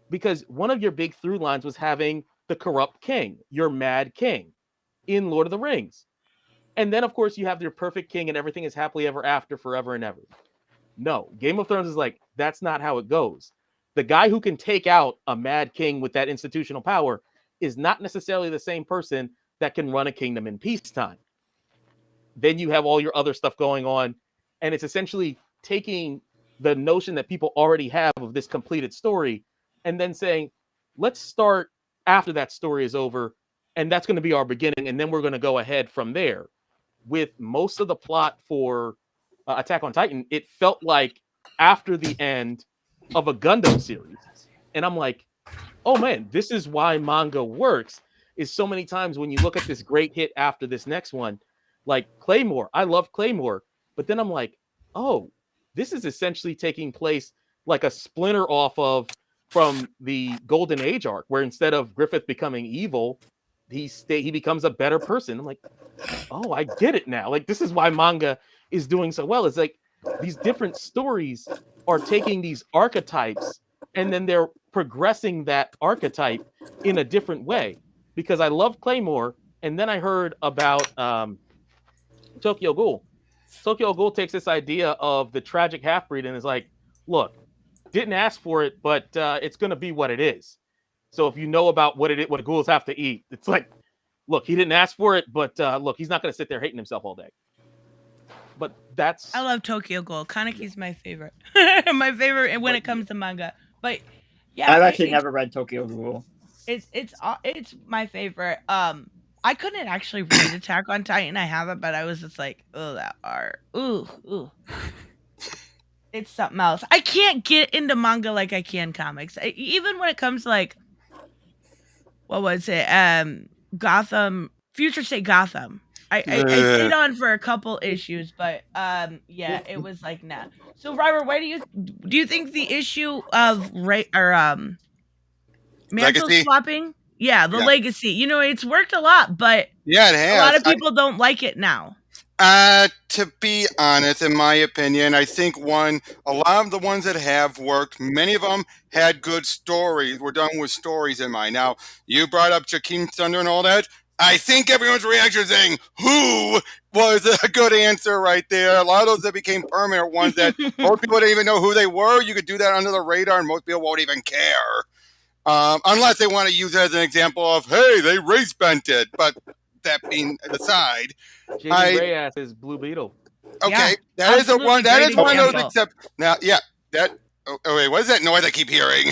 because one of your big through lines was having the corrupt king, your mad king in Lord of the Rings. And then, of course, you have your perfect king and everything is happily ever after forever and ever. No, Game of Thrones is like, that's not how it goes. The guy who can take out a mad king with that institutional power is not necessarily the same person that can run a kingdom in peacetime. Then you have all your other stuff going on, and it's essentially taking the notion that people already have of this completed story and then saying, let's start after that story is over, and that's going to be our beginning, and then we're going to go ahead from there. With most of the plot for Attack on Titan, it felt like after the end of a Gundam series. And I'm like, oh man, this is why manga works, is so many times when you look at this great hit after this next one, like Claymore, I love Claymore, but then I'm like, oh, this is essentially taking place like a splinter off of from the Golden Age arc, where instead of Griffith becoming evil, he becomes a better person. I'm like, oh, I get it now. Like, this is why manga is doing so well. It's like these different stories are taking these archetypes and then they're progressing that archetype in a different way. Because I love Claymore, and then I heard about Tokyo Ghoul. Tokyo Ghoul takes this idea of the tragic half-breed and is like, look, didn't ask for it, but it's going to be what it is. So if you know about what ghouls have to eat, it's like, look, he didn't ask for it, but look, he's not going to sit there hating himself all day. But that's... I love Tokyo Ghoul. Kaneki's my favorite. My favorite when it comes to manga. But yeah, I've actually never read Tokyo Ghoul. It's my favorite. I couldn't actually read Attack on Titan. I have it, but I was just like, oh, that art. Ooh. It's something else. I can't get into manga like I can comics. Even when it comes to like, what was it? Gotham, Future State Gotham. I stayed on for a couple issues, but yeah, it was like, nah. So Robert, why do you think the issue of mantle Legacy? swapping? Yeah, the legacy. It's worked a lot, but Yeah, it has. a lot of people don't like it now. To be honest, in my opinion, I think a lot of the ones that have worked, many of them had good stories, were done with stories in mind. Now, you brought up Jakeem Thunder and all that. I think everyone's reaction is saying, who was a good answer right there. A lot of those that became permanent ones that most people didn't even know who they were. You could do that under the radar and most people won't even care. Unless they want to use it as an example of, hey, they race bent it. But that being aside, J.D. Reyes is Blue Beetle. Okay, Yeah, that is one. That is one of those. example. Except now, yeah. That. Oh wait, what is that noise I keep hearing?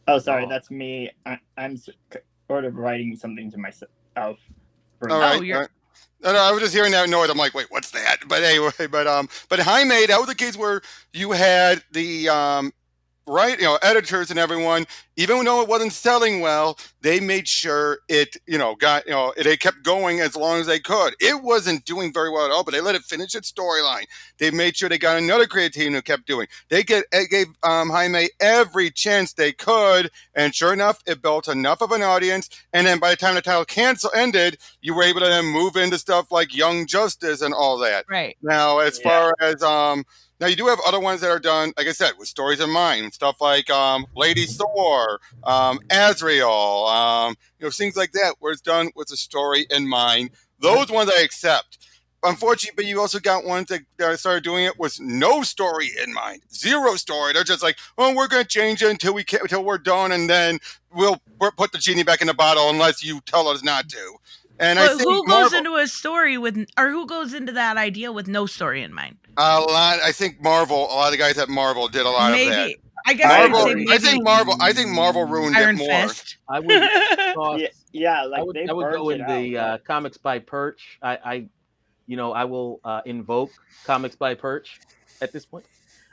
Oh, sorry, that's me. I'm sort of writing something to myself. All right. you're- No, I was just hearing that noise. I'm like, wait, what's that? But anyway, but Jaime, that was the case where you had the editors and everyone, even though it wasn't selling well, they made sure it, it kept going as long as they could. It wasn't doing very well at all, but they let it finish its storyline. They made sure they got another creative team who kept doing. They gave Jaime every chance they could, and sure enough, it built enough of an audience. And then by the time the title ended, you were able to then move into stuff like Young Justice and all that. Right. Now, as far as now, you do have other ones that are done, like I said, with stories in mind. Stuff like Lady Thor, Azrael, things like that, where it's done with a story in mind. Those ones I accept. Unfortunately, but you also got ones that started doing it with no story in mind. Zero story. They're just like, oh, we're going to change it until we're done, and then we'll put the genie back in the bottle unless you tell us not to. And but I think who goes into a story who goes into that idea with no story in mind? A lot. I think a lot of the guys at Marvel did a lot of that. I guess I'd say I maybe think Marvel ruined Iron it more. Fist. I would toss. Yeah, like they I would burnt go it in the out. comics by Perch. I will invoke comics by Perch at this point.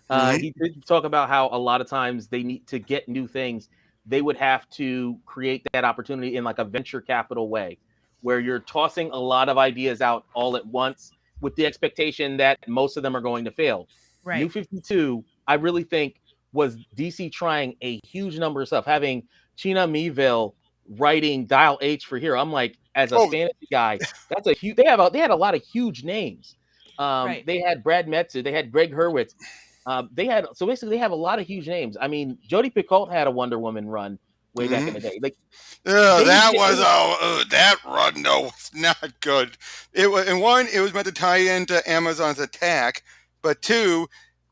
Mhm. He did talk about how a lot of times they need to get new things. They would have to create that opportunity in like a venture capital way, where you're tossing a lot of ideas out all at once with the expectation that most of them are going to fail. New Right. 52, I really think, was DC trying a huge number of stuff, having China Meeville writing Dial H for Hero. I'm like, as a Oh, fantasy guy, that's a huge. They had a lot of huge names. Right. They had Brad Metzer, they had Greg Hurwitz. They had so basically they have a lot of huge names. I mean, Jodie Picoult had a Wonder Woman run way back in the day. Like yeah, they would that get, was that run. No, was not good. It was, and one, it was meant to tie into Amazon's attack, but two,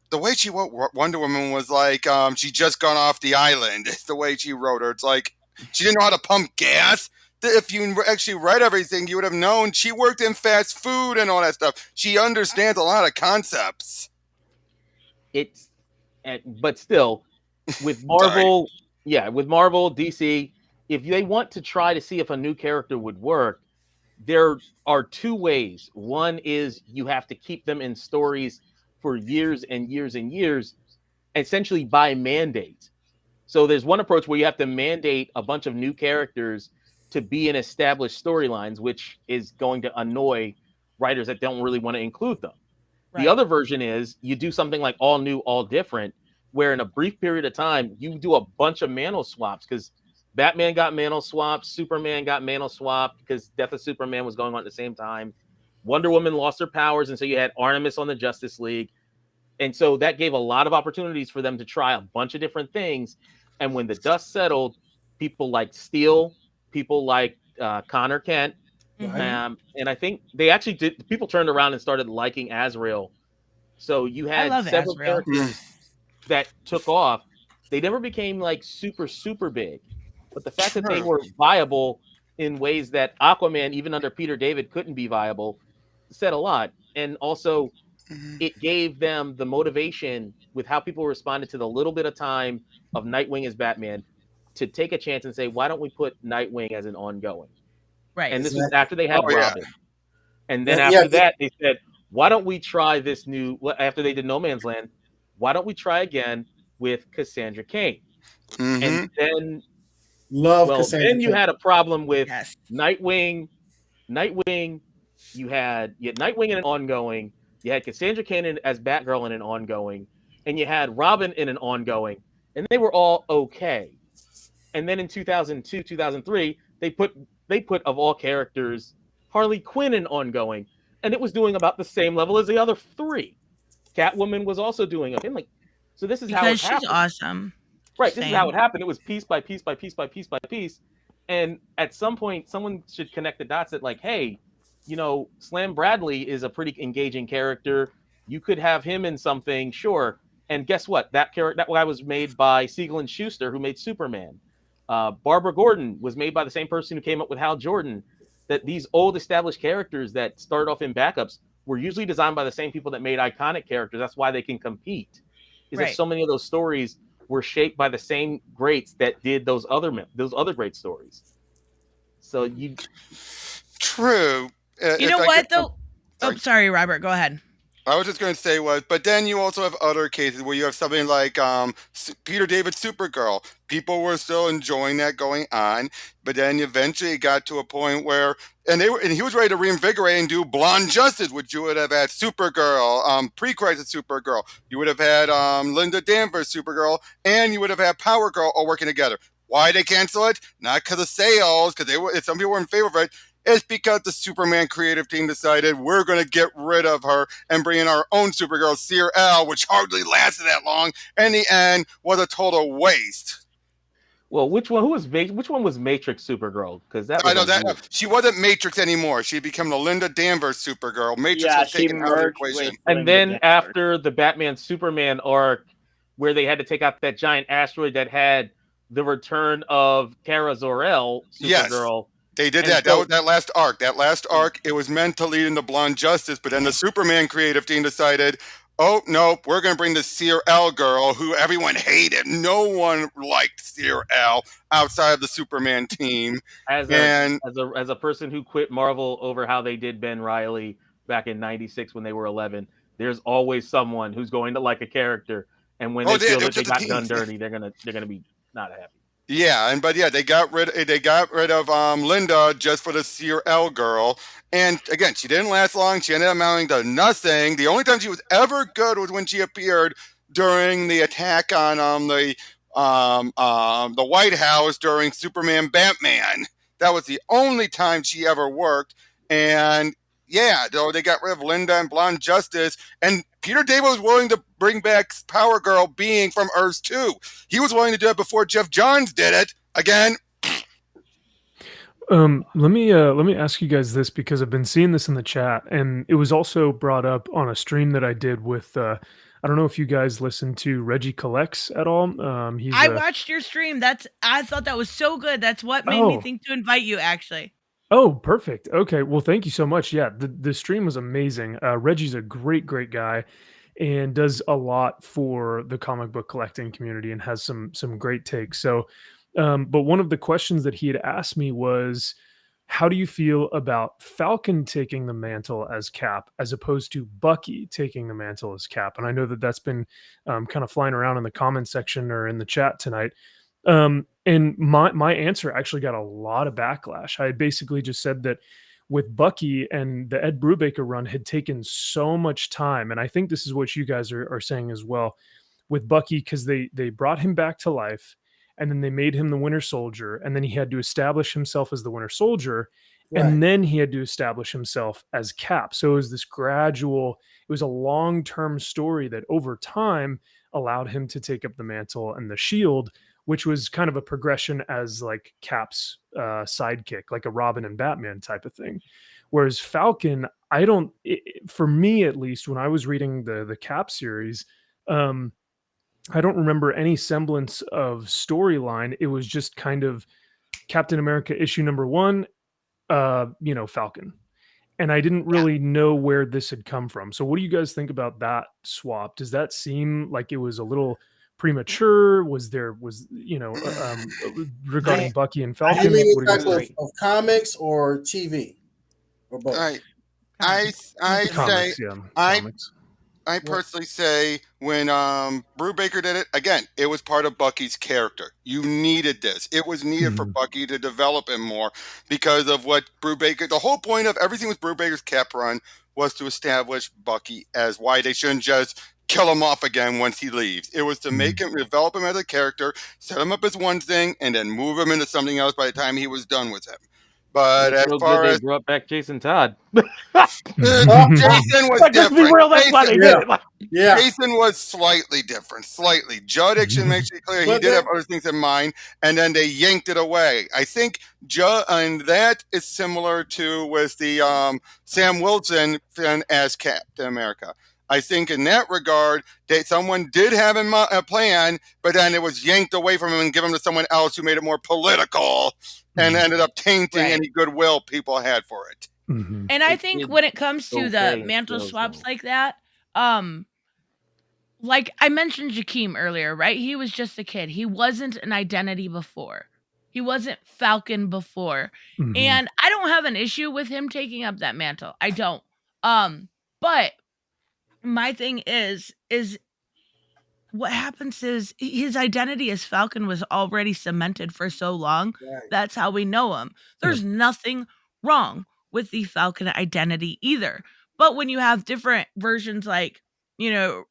the way she wrote Wonder Woman was like she just gone off the island. The way she wrote her, it's like she didn't know how to pump gas. If you actually read everything, you would have known she worked in fast food and all that stuff. She understands a lot of concepts. it's but still with Marvel, with Marvel, DC, if they want to try to see if a new character would work, there are two ways. One is you have to keep them in stories for years and years and years, essentially by mandate. So there's one approach where you have to mandate a bunch of new characters to be in established storylines, which is going to annoy writers that don't really want to include them. Right. The other version is you do something like all new, all different, where in a brief period of time, you do a bunch of mantle swaps because Batman got mantle swapped, Superman got mantle swapped because Death of Superman was going on at the same time. Wonder Woman lost her powers, and so you had Artemis on the Justice League. And so that gave a lot of opportunities for them to try a bunch of different things. And when the dust settled, people like Steele, people like Connor Kent, Mhm. and I think they actually did. People turned around and started liking Azrael. So you I had love several Azrael. characters that took off. They never became like super big, but the fact that they True. were viable in ways that Aquaman, even under Peter David, couldn't be viable, said a lot. And also, Mhm. it gave them the motivation with how people responded to the little bit of time of Nightwing as Batman to take a chance and say, why don't we put Nightwing as an ongoing? Right. And this was Exactly. after they Oh had yeah. Robin. And then Yeah, after that, they said, why don't we try this new, after they did No Man's Land, why don't we try again with Cassandra Cain? And Mm-hmm. then, love well, Cassandra then you Cain. had a problem with Yes. Nightwing, you had Nightwing in an ongoing, you had Cassandra Cain as Batgirl in an ongoing, and you had Robin in an ongoing, and they were all okay. And then in 2002, 2003, they put of all characters Harley Quinn in ongoing, and it was doing about the same level as the other three. Catwoman was also doing it. And like, so this is how it Because she's happened. awesome. Right. This is how Saying. it happened. It was piece by piece by piece by piece by piece. And at some point, someone should connect the dots that, like, hey, Slam Bradley is a pretty engaging character. You could have him in something, sure. And guess what? That guy was made by Siegel and Schuster, who made Superman. Barbara Gordon was made by the same person who came up with Hal Jordan. That these old established characters that started off in backups were usually designed by the same people that made iconic characters. That's why they can compete. Is that Right. so many of those stories were shaped by the same greats that did those other great stories. So you True. You know what though? Oh, sorry, Robert. Go ahead. I was just going to say but then you also have other cases where you have something like Peter David's Supergirl. People were still enjoying that going on, but then eventually it got to a point where, and he was ready to reinvigorate and do Blonde Justice, which you would have had Supergirl, pre-crisis Supergirl. You would have had Linda Danvers Supergirl, and you would have had Power Girl all working together. Why they cancel it? Not because of sales, because some people were in favor of it. It's because the Superman creative team decided we're going to get rid of her and bring in our own Supergirl, Seer L, which hardly lasted that long. In the end, was a total waste. Well, which one was Matrix Supergirl? Because that was I know that she wasn't Matrix anymore. She became the Linda Danvers Supergirl. Matrix was taken out of the equation. And then after the Batman Superman arc, where they had to take out that giant asteroid that had the return of Kara Zor-El, Supergirl. Yes. They did that. So, that last arc. That last arc, it was meant to lead into Blonde Justice, but then the Superman creative team decided, oh no, we're gonna bring the Seer L girl, who everyone hated. No one liked Seer L outside of the Superman team. As a person who quit Marvel over how they did Ben Reilly back in '96 when they were 11, there's always someone who's going to like a character, and when they feel they're that they just a got done team. dirty, they're gonna be not happy. Yeah, they got rid of Linda just for the Seer L girl. And again, she didn't last long. She ended up amounting to nothing. The only time she was ever good was when she appeared during the attack on the White House during Superman Batman. That was the only time she ever worked. And yeah, though they got rid of Linda and Blonde Justice, and Peter David was willing to bring back Power Girl being from Earth 2. He was willing to do it before Jeff Johns did it. Again. Let me ask you guys this, because I've been seeing this in the chat, and it was also brought up on a stream that I did with I don't know if you guys listen to Reggie Collects at all. I watched your stream. I thought that was so good. That's what made me think to invite you, actually. Oh, perfect. Okay. Well, thank you so much. Yeah, the stream was amazing. Reggie's a great guy, and does a lot for the comic book collecting community, and has some great takes. So, but one of the questions that he had asked me was, how do you feel about Falcon taking the mantle as Cap, as opposed to Bucky taking the mantle as Cap? And I know that that's been kind of flying around in the comment section or in the chat tonight. And my answer actually got a lot of backlash. I basically just said that with Bucky, and the Ed Brubaker run had taken so much time, and I think this is what you guys are saying as well, with Bucky, because they brought him back to life, and then they made him the Winter Soldier, and then he had to establish himself as the Winter Soldier, and then he had to establish himself as Cap. So it was this gradual, it was a long-term story that over time allowed him to take up the mantle and the shield, which was kind of a progression as like Cap's sidekick, like a Robin and Batman type of thing. Whereas Falcon, for me at least, when I was reading the Cap series, I don't remember any semblance of storyline. It was just kind of Captain America issue number 1, Falcon. And I didn't really know where this had come from. So what do you guys think about that swap? Does that seem like it was a little premature? Regarding Bucky and Falcon? You mean type of comics or TV or both? I comics, say comics. I personally say when Brubaker did it, again, it was part of Bucky's character. You needed this. It was needed for Bucky to develop him more because of what Brubaker, the whole point of everything with Brubaker's Cap run was to establish Bucky as why they shouldn't just kill him off again once he leaves. It was to make him, develop him as a character, set him up as one thing, and then move him into something else by the time he was done with him. But as far as they brought back Jason Todd, Jason was different. Jason was slightly different, slightly. Judd actually makes it clear he did have other things in mind, and then they yanked it away. I think Judd, and that is similar to with the Sam Wilson as Captain America. I think in that regard, that someone did have a plan, but then it was yanked away from him and given to someone else who made it more political and ended up tainting any goodwill people had for it. And I think when it comes to the mantle swaps like that, like I mentioned Jakeem earlier, right? He was just a kid. He wasn't an identity before. He wasn't Falcon before. And I don't have an issue with him taking up that mantle. I don't. But my thing is what happens is his identity as Falcon was already cemented for so long. That's how we know him. There's nothing wrong with the Falcon identity either. But when you have different versions, like,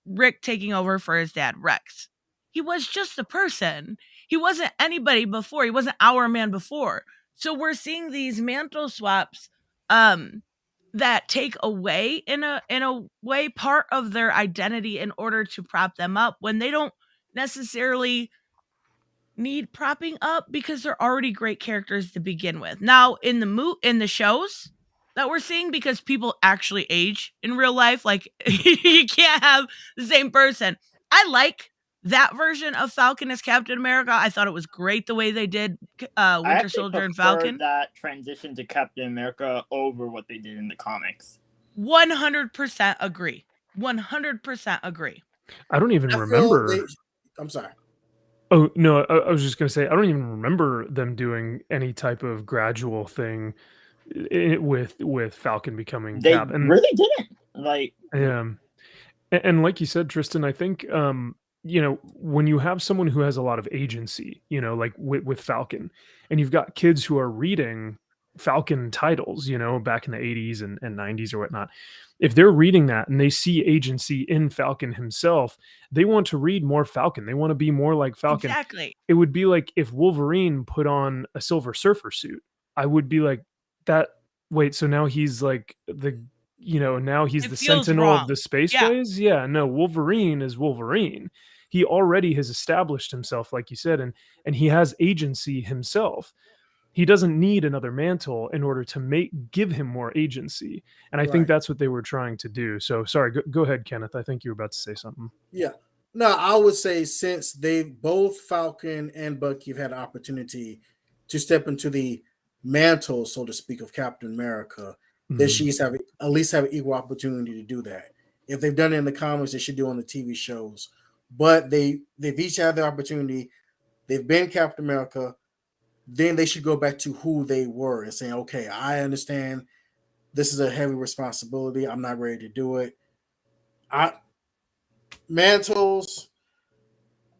Rick taking over for his dad, Rex, he was just a person. He wasn't anybody before. He wasn't our man before. So we're seeing these mantle swaps that take away in a way part of their identity in order to prop them up when they don't necessarily need propping up because they're already great characters to begin with. Now in the shows that we're seeing, because people actually age in real life, like you can't have the same person. I like that version of Falcon as Captain America. I thought it was great the way they did Winter Soldier and Falcon. That transition to Captain America over what they did in the comics. 100% agree. 100% agree. I don't even I feel remember. I'm sorry. Oh no, I was just gonna say I don't even remember them doing any type of gradual thing with Falcon becoming They Cap, and really didn't. Like, and like you said, Tristan, I think you know, when you have someone who has a lot of agency, you know, like with Falcon, and you've got kids who are reading Falcon titles, you know, back in the 80s and 90s or whatnot, if they're reading that and they see agency in Falcon himself, they want to read more Falcon. They want to be more like Falcon. Exactly. It would be like if Wolverine put on a Silver Surfer suit. I would be like, that wait, so now he's like the, you know, now he's It the feels sentinel of wrong. the Yeah. spaceways. Yeah, no, Wolverine is Wolverine. He already has established himself, like you said, and he has agency himself. He doesn't need another mantle in order to give him more agency. And I think Right. that's what they were trying to do. So sorry, go ahead, Kenneth. I think you were about to say something. Yeah. No, I would say since they've both Falcon and Bucky have had an opportunity to step into the mantle, so to speak, of Captain America, they Mhm. should have at least have an equal opportunity to do that. If they've done it in the comics, they should do it on the TV shows. But they've each had the opportunity. They've been Captain America. Then they should go back to who they were and saying, okay, I understand this is a heavy responsibility. I'm not ready to do it. Mantles.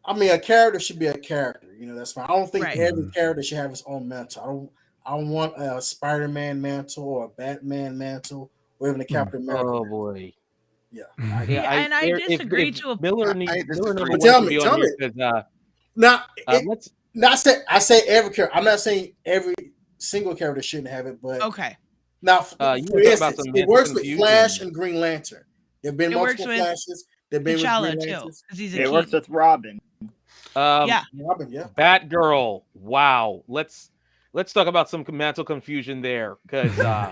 I mean, a character should be a character. You know, that's fine. I don't think Right. every character should have its own mantle. I don't want a Spider-Man mantle or a Batman mantle or even a Captain America. Oh mantle. boy. Yeah. Yeah, and I disagree to a Miller I Miller number disagree. one should be on Tell here me. because Now, let's I say every character. I'm not saying every single character shouldn't have it, but okay. now, you for wanna talk about instance, some it mental works with confusion. Flash and Green Lantern. There've been It works multiple with Flashes. There've been with T'Challa Green too, Lanterns. because he's a it works key. with Robin. Yeah. Robin, yeah. Batgirl. Wow. Let's talk about some mental confusion there because yeah,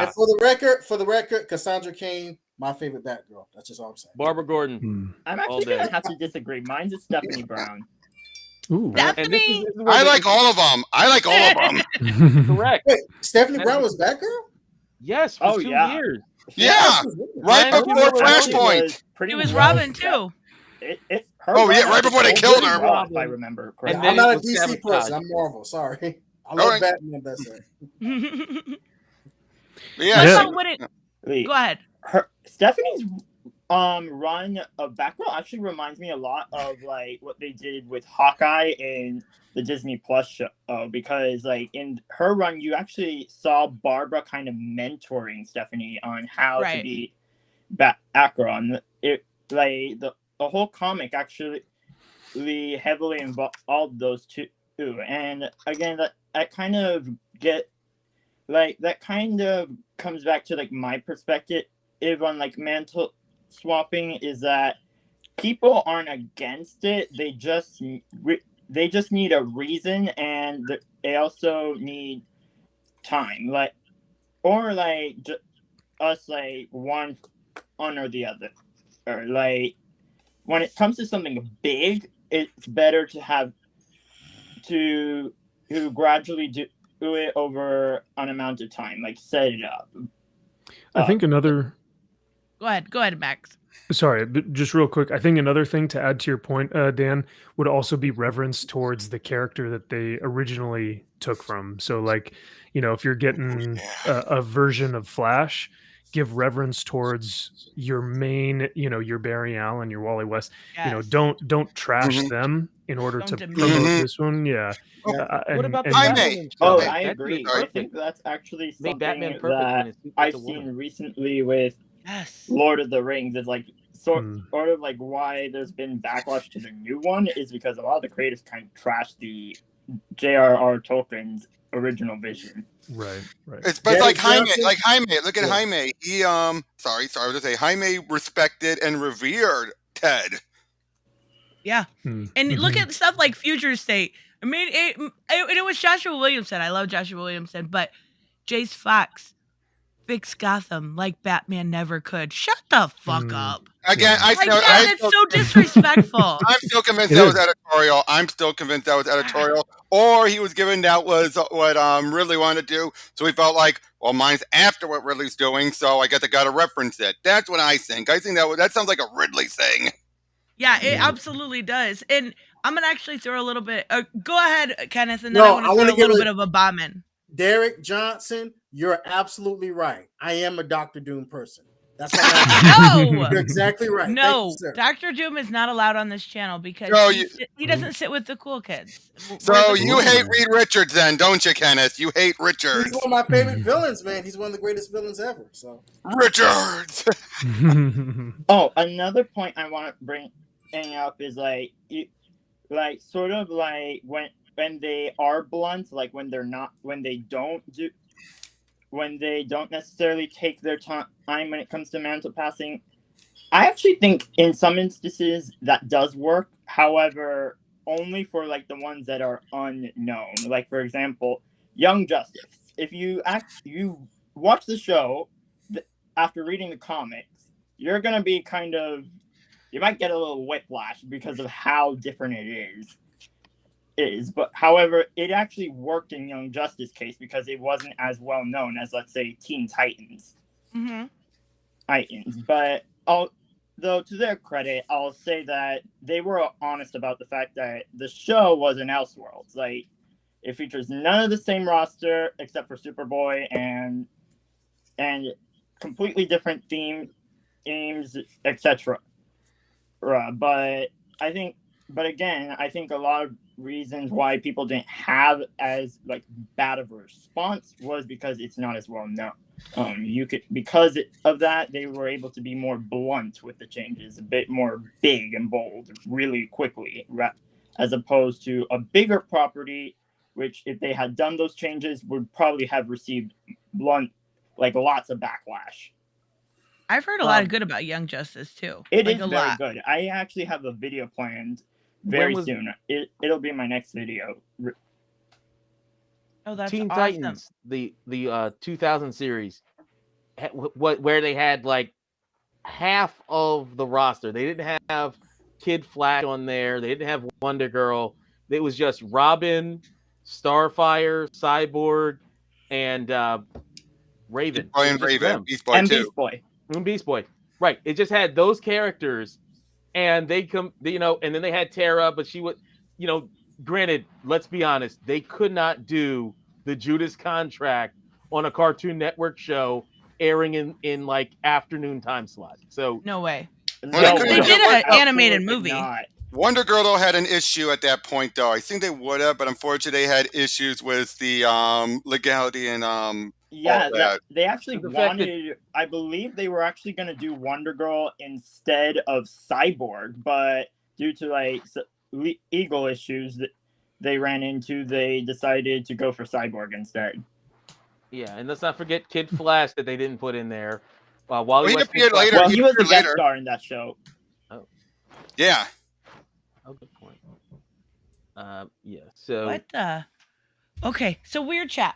And for the record, Cassandra Cain, my favorite Batgirl. That's just all I'm saying. Barbara Gordon. Mm. I'm All actually day. gonna have to disagree. Mine's a Stephanie Brown. Ooh. That- And this Stephanie- is where I they- like all of them. I like all of them. correct. Wait, Stephanie And- Brown was Batgirl? Yes, for Oh, 2 yeah. years. Yeah, right Ryan before Miller Flashpoint. It was Robin too. It's her. Oh, yeah, run right was before they over killed the her. wall, if I remember And correctly. then I'm not it a was DC Sabotage. person. I'm Marvel. Sorry. I love All right. Batman. That's it. But yeah, What Yeah. about when it? Wait, Go ahead. Stephanie's run of Batgirl actually reminds me a lot of like what they did with Hawkeye in the Disney Plus show, because like in her run you actually saw Barbara kind of mentoring Stephanie on how to Right. be Batgirl. And it like the whole comic actually heavily involved those two, and again that kind of comes back to like my perspective on like mantle swapping is that people aren't against it. They just need a reason, and they also need time, like or like us like one or the other, or like when it comes to something big, it's better to have to gradually do it over an amount of time, like set it up. I think another. Go ahead, Max. Sorry, but just real quick. I think another thing to add to your point, Dan, would also be reverence towards the character that they originally took from. So, like, you know, if you're getting a version of Flash, give reverence towards your main, you know, your Barry Allen, your Wally West. Yes. You know, don't trash Mhm. them in order Don't to demean promote them. this one. Yeah. What about the and- Jaime. Batman Oh, show? I That's agree. really I think that's actually made something Batman perfect when that his suit I've gets a seen woman. recently with Yes. Lord of the Rings. It's like sort Hmm. of like why there's been backlash to the new one is because a lot of the creators kind of trashed the J.R.R. Tolkien's original vision. Right. But Derek like Jaime, Johnson? look at Yeah. Jaime. He sorry, I was gonna say Jaime respected and revered Ted. Yeah. Hmm. And look Mhm. at stuff like Future State. I mean, it was Joshua Williamson. I love Joshua Williamson, but Jace Fox fixed Gotham like Batman never could. Shut the fuck Mm. up. Again, Yeah. I Like still, that is so disrespectful. I'm still convinced It that was is. editorial. I'm still convinced that was editorial. or he was given that was what Ridley wanted to do. So he felt like, well, mine's after what Ridley's doing, so I guess I got to reference it. That's what I think. I think that sounds like a Ridley thing. Yeah, it absolutely does. And I'm gonna actually throw a little bit. Go ahead, Kenneth, and then No, I want I to wanna throw a give little a- bit of a bomb in. Derek Johnson, you're absolutely right. I am a Doctor Doom person. That's all I No, You're exactly right. Thank you, no, sir. Dr. Doom is not allowed on this channel because So he doesn't sit with the cool kids. So you hate Reed Richards then, don't you, Kenneth? You hate Richards. He's one of my favorite villains, man. He's one of the greatest villains ever. So Richards. Oh, another point I want to bring up is like sort of like when they are blunt, like when they don't necessarily take their time when it comes to mantle passing. I actually think in some instances that does work. However, only for like the ones that are unknown. Like for example, Young Justice. If you watch the show after reading the comics, you're gonna be you might get a little whiplash because of how different it is. But however, it actually worked in Young Justice case because it wasn't as well known as, let's say, Teen Titans. Mm-hmm. But though to their credit, I'll say that they were honest about the fact that the show was an Elseworlds. Like, it features none of the same roster except for Superboy and completely different themes, etc. But again, I think a lot of reasons why people didn't have as like bad of a response was because it's not as well known. Because of that, they were able to be more blunt with the changes, a bit more big and bold, really quickly, as opposed to a bigger property, which if they had done those changes would probably have received lots of backlash. I've heard a lot of good about Young Justice too. It is very good. I actually have a video planned very soon. It'll be my next video. Oh, that's Teen awesome. Titans, the 2000 series, where they had like half of the roster. They didn't have Kid Flash on there. They didn't have Wonder Girl. It was just Robin, Starfire, Cyborg, and Raven. And Raven, Beast Boy and too. Beast Boy. And Beast Boy. Right. It just had those characters, and they come, and then they had Tara, but she would, granted, let's be honest, they could not do the Judas Contract on a Cartoon Network show airing in like afternoon time slot. So no way. Well, they did an animated movie. Not. Wonder Girl though had an issue at that point though. I think they would have, but unfortunately they had issues with the legality and they actually wanted. I believe they were actually going to do Wonder Girl instead of Cyborg, but due to legal issues that they ran into, they decided to go for Cyborg instead. Yeah, and let's not forget Kid Flash that they didn't put in there. Wally West appeared later. Well, he was the guest star in that show. Oh. Yeah. Oh, good point. Yeah. So. What the? Okay, so weird chat.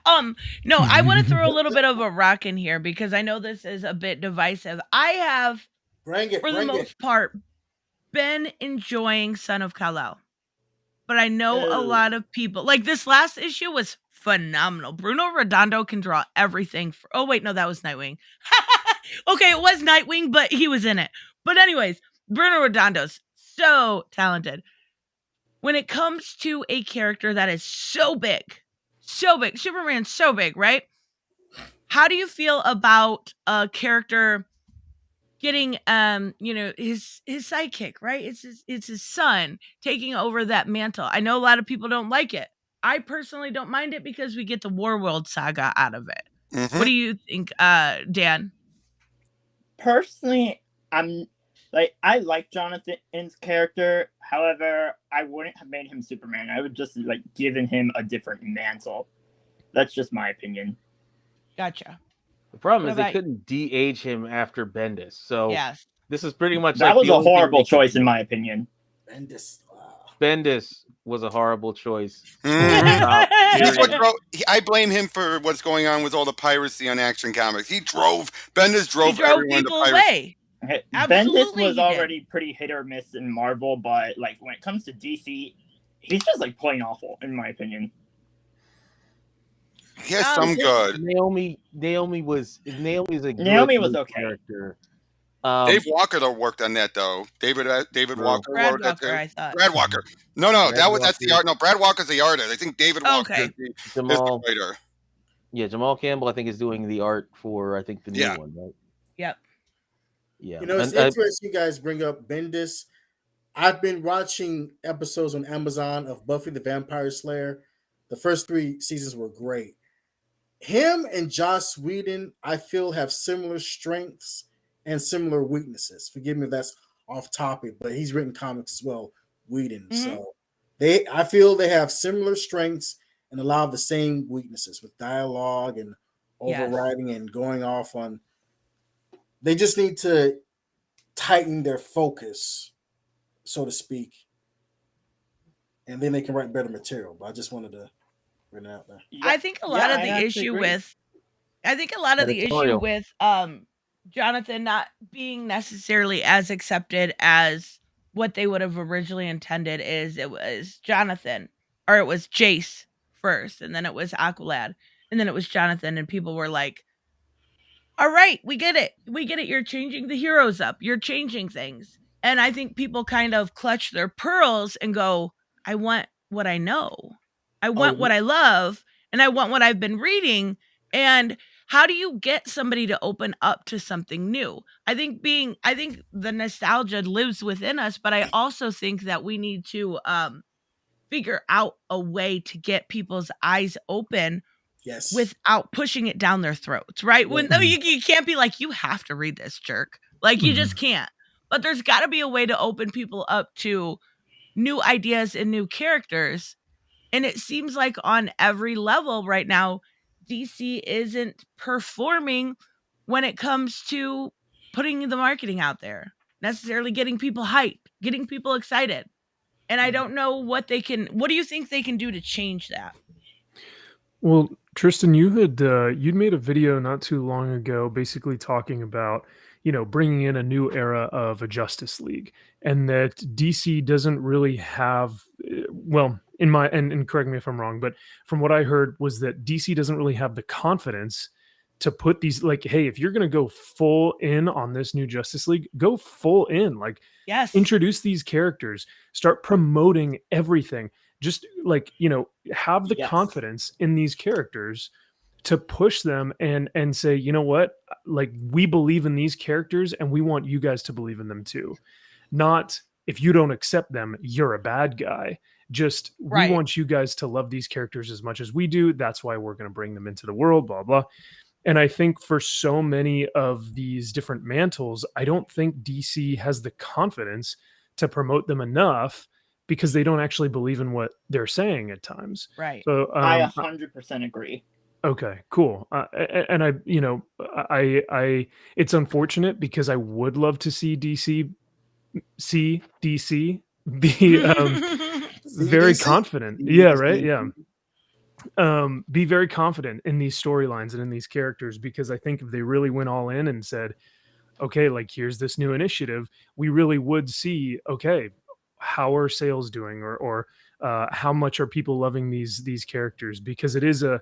No, I want to throw a little bit of a rock in here because I know this is a bit divisive. I have, for the most part, been enjoying Son of Kal-El. But I know a lot of people, like this last issue was phenomenal. Bruno Redondo can draw everything. Oh, wait, no, that was Nightwing. Okay, it was Nightwing, but he was in it. But anyways, Bruno Redondo's so talented. When it comes to a character that is so big, Superman's so big, right? How do you feel about a character getting his sidekick, right? It's his son taking over that mantle. I know a lot of people don't like it. I personally don't mind it because we get the Warworld saga out of it. Mm-hmm. What do you think, Dan? Personally, I like Jonathan's character. However, I wouldn't have made him Superman. I would just given him a different mantle. That's just my opinion. Gotcha. The problem is they couldn't de-age him after Bendis. So yes. This is pretty much that was a horrible choice in my opinion. Bendis was a horrible choice. I blame him for what's going on with all the piracy on Action Comics. Bendis drove everyone people to away. Bendis was already pretty hit or miss in Marvel, but when it comes to DC, he's just like plain awful in my opinion. He has some good. Naomi is a good Naomi was lead okay. character. Dave Walker though worked on that though. David True. Walker Brad worked at Walker, I thought. Brad Walker. No, Brad that's the Walker. art. No, Brad Walker's the artist. I think David Walker Okay. is the Jamal, writer. yeah, Jamal Campbell, I think, is doing the art for the new Yeah. one, right? Yep. Yeah, You know, it's interesting you guys bring up Bendis. I've been watching episodes on Amazon of Buffy the Vampire Slayer. The first 3 seasons were great. Him and Joss Whedon, I feel, have similar strengths and similar weaknesses. Forgive me if that's off topic, but he's written comics as well, Whedon. So I feel they have similar strengths and a lot of the same weaknesses with dialogue and overriding and going off on. They just need to tighten their focus, so to speak, and then they can write better material. But I just wanted to bring it out there. I think a lot of the issue with Jonathan not being necessarily as accepted as what they would have originally intended is it was Jonathan, or it was Jace first, and then it was Aqualad, and then it was Jonathan, and people were like, all right, we get it. You're changing the heroes up. You're changing things. And I think people kind of clutch their pearls and go, I want what I know. I want what I love, and I want what I've been reading. And how do you get somebody to open up to something new? I think the nostalgia lives within us, but I also think that we need to figure out a way to get people's eyes open. Yes. Without pushing it down their throats, right? When no, you can't be like, you have to read this, jerk. Like, you just can't. But there's got to be a way to open people up to new ideas and new characters. And it seems like on every level right now, DC isn't performing when it comes to putting the marketing out there, necessarily getting people hyped, getting people excited. And I don't know what do you think they can do to change that? Well, Tristan, you'd made a video not too long ago, basically talking about bringing in a new era of a Justice League, and that DC doesn't really have, well, in my and correct me if I'm wrong, but from what I heard was that DC doesn't really have the confidence to put these, like, hey, if you're going to go full in on this new Justice League, go full in, like, yes, introduce these characters, start promoting everything. Just like, have the confidence in these characters to push them and say, you know what, like, we believe in these characters and we want you guys to believe in them too. Not, if you don't accept them, you're a bad guy. Just, we want you guys to love these characters as much as we do. That's why we're going to bring them into the world, blah, blah. And I think for so many of these different mantles, I don't think DC has the confidence to promote them enough, because they don't actually believe in what they're saying at times. Right. So I 100% agree. Okay, cool. And I it's unfortunate because I would love to see DC be very confident. Yeah, right. Yeah. Be very confident in these storylines and in these characters, because I think if they really went all in and said, okay, like, here's this new initiative, we really would see, okay, how are sales doing, or how much are people loving these characters, because it is a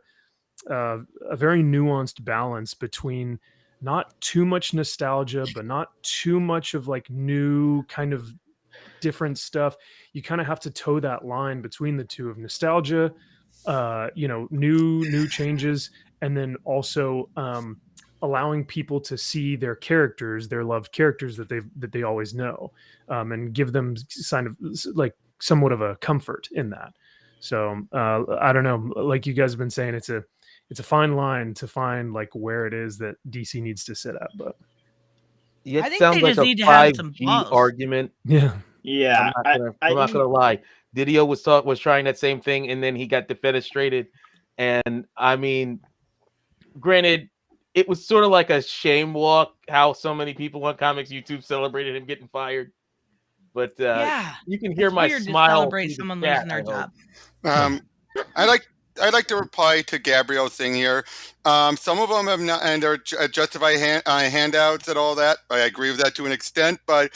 very nuanced balance between not too much nostalgia but not too much of like new kind of different stuff. You kind of have to toe that line between the two of nostalgia, new changes, and then also allowing people to see their characters, their loved characters that they always know, and give them kind of like somewhat of a comfort in that. So I don't know, like you guys have been saying, it's a fine line to find like where it is that DC needs to sit at, but yeah, I it think sounds they like just a need to have some 5G balls. argument. Yeah. I'm not gonna lie. Didio was trying that same thing, and then he got defenestrated. And I mean, granted, it was sort of like a shame walk how so many people on Comics YouTube celebrated him getting fired. But you can hear my smile. Celebrate someone losing their job. I like to reply to Gabriel's thing here. Some of them have not, and are justified handouts and all that. I agree with that to an extent. But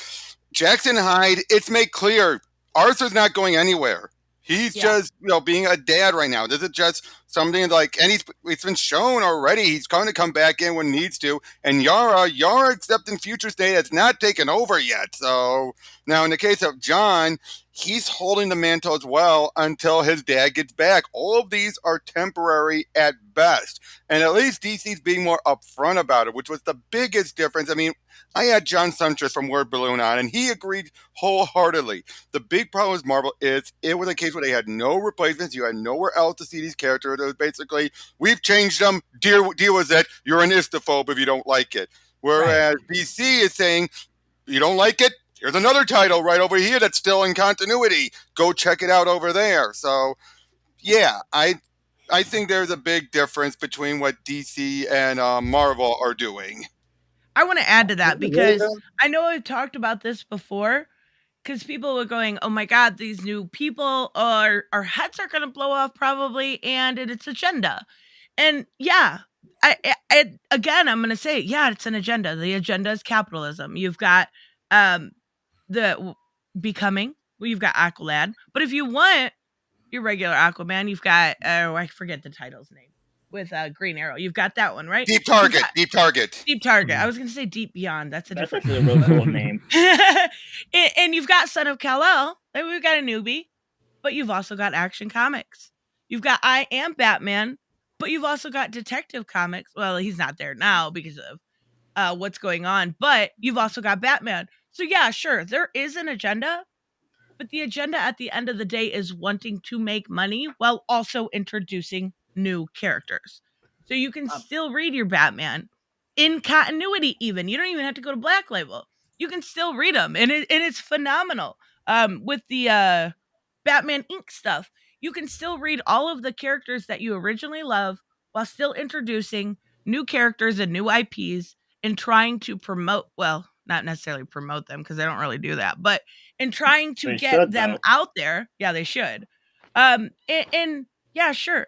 Jackson Hyde, it's made clear Arthur's not going anywhere. He's Yeah. just, being a dad right now. This is just something like, and it's been shown already. He's going to come back in when needs to. And Yara, except in Future State, has not taken over yet. So now, in the case of John, he's holding the mantle as well until his dad gets back. All of these are temporary at best. And at least DC's being more upfront about it, which was the biggest difference. I mean, I had John Suntress from Word Balloon on, and he agreed wholeheartedly. The big problem with Marvel is it was a case where they had no replacements. You had nowhere else to see these characters. It was basically, we've changed them. Deal with it. You're an istophobe if you don't like it. Whereas DC is saying, you don't like it? Here's another title right over here that's still in continuity. Go check it out over there. So, yeah, I think there's a big difference between what DC and Marvel are doing. I want to add to that Really, because though? I know I've talked about this before. Because people were going, oh my God, these new people our heads are going to blow off probably, and it's agenda. And yeah, again, I'm going to say, yeah, it's an agenda. The agenda is capitalism. You've got the Becoming, well, you've got Aqualad. But if you want your regular Aquaman, you've got, I forget the title's name, with Green Arrow. You've got that one, right? Deep Target. Deep Target. Deep Target. I was going to say Deep Beyond. That's That's different. actually a really cool name. And you've got Son of Kal-El. Then we've got a newbie, but you've also got Action Comics. You've got I Am Batman, but you've also got Detective Comics. Well, he's not there now because of what's going on, but you've also got Batman. So yeah, sure, there is an agenda, but the agenda at the end of the day is wanting to make money while also introducing new characters. So you can still read your Batman in continuity even. You don't even have to go to Black Label. You can still read them, and it's phenomenal. With the Batman Inc. stuff, you can still read all of the characters that you originally love while still introducing new characters and new IPs and trying to promote, well, not necessarily promote them because they don't really do that, but in trying to They get should, them though. out there. Yeah, they should. And yeah, sure.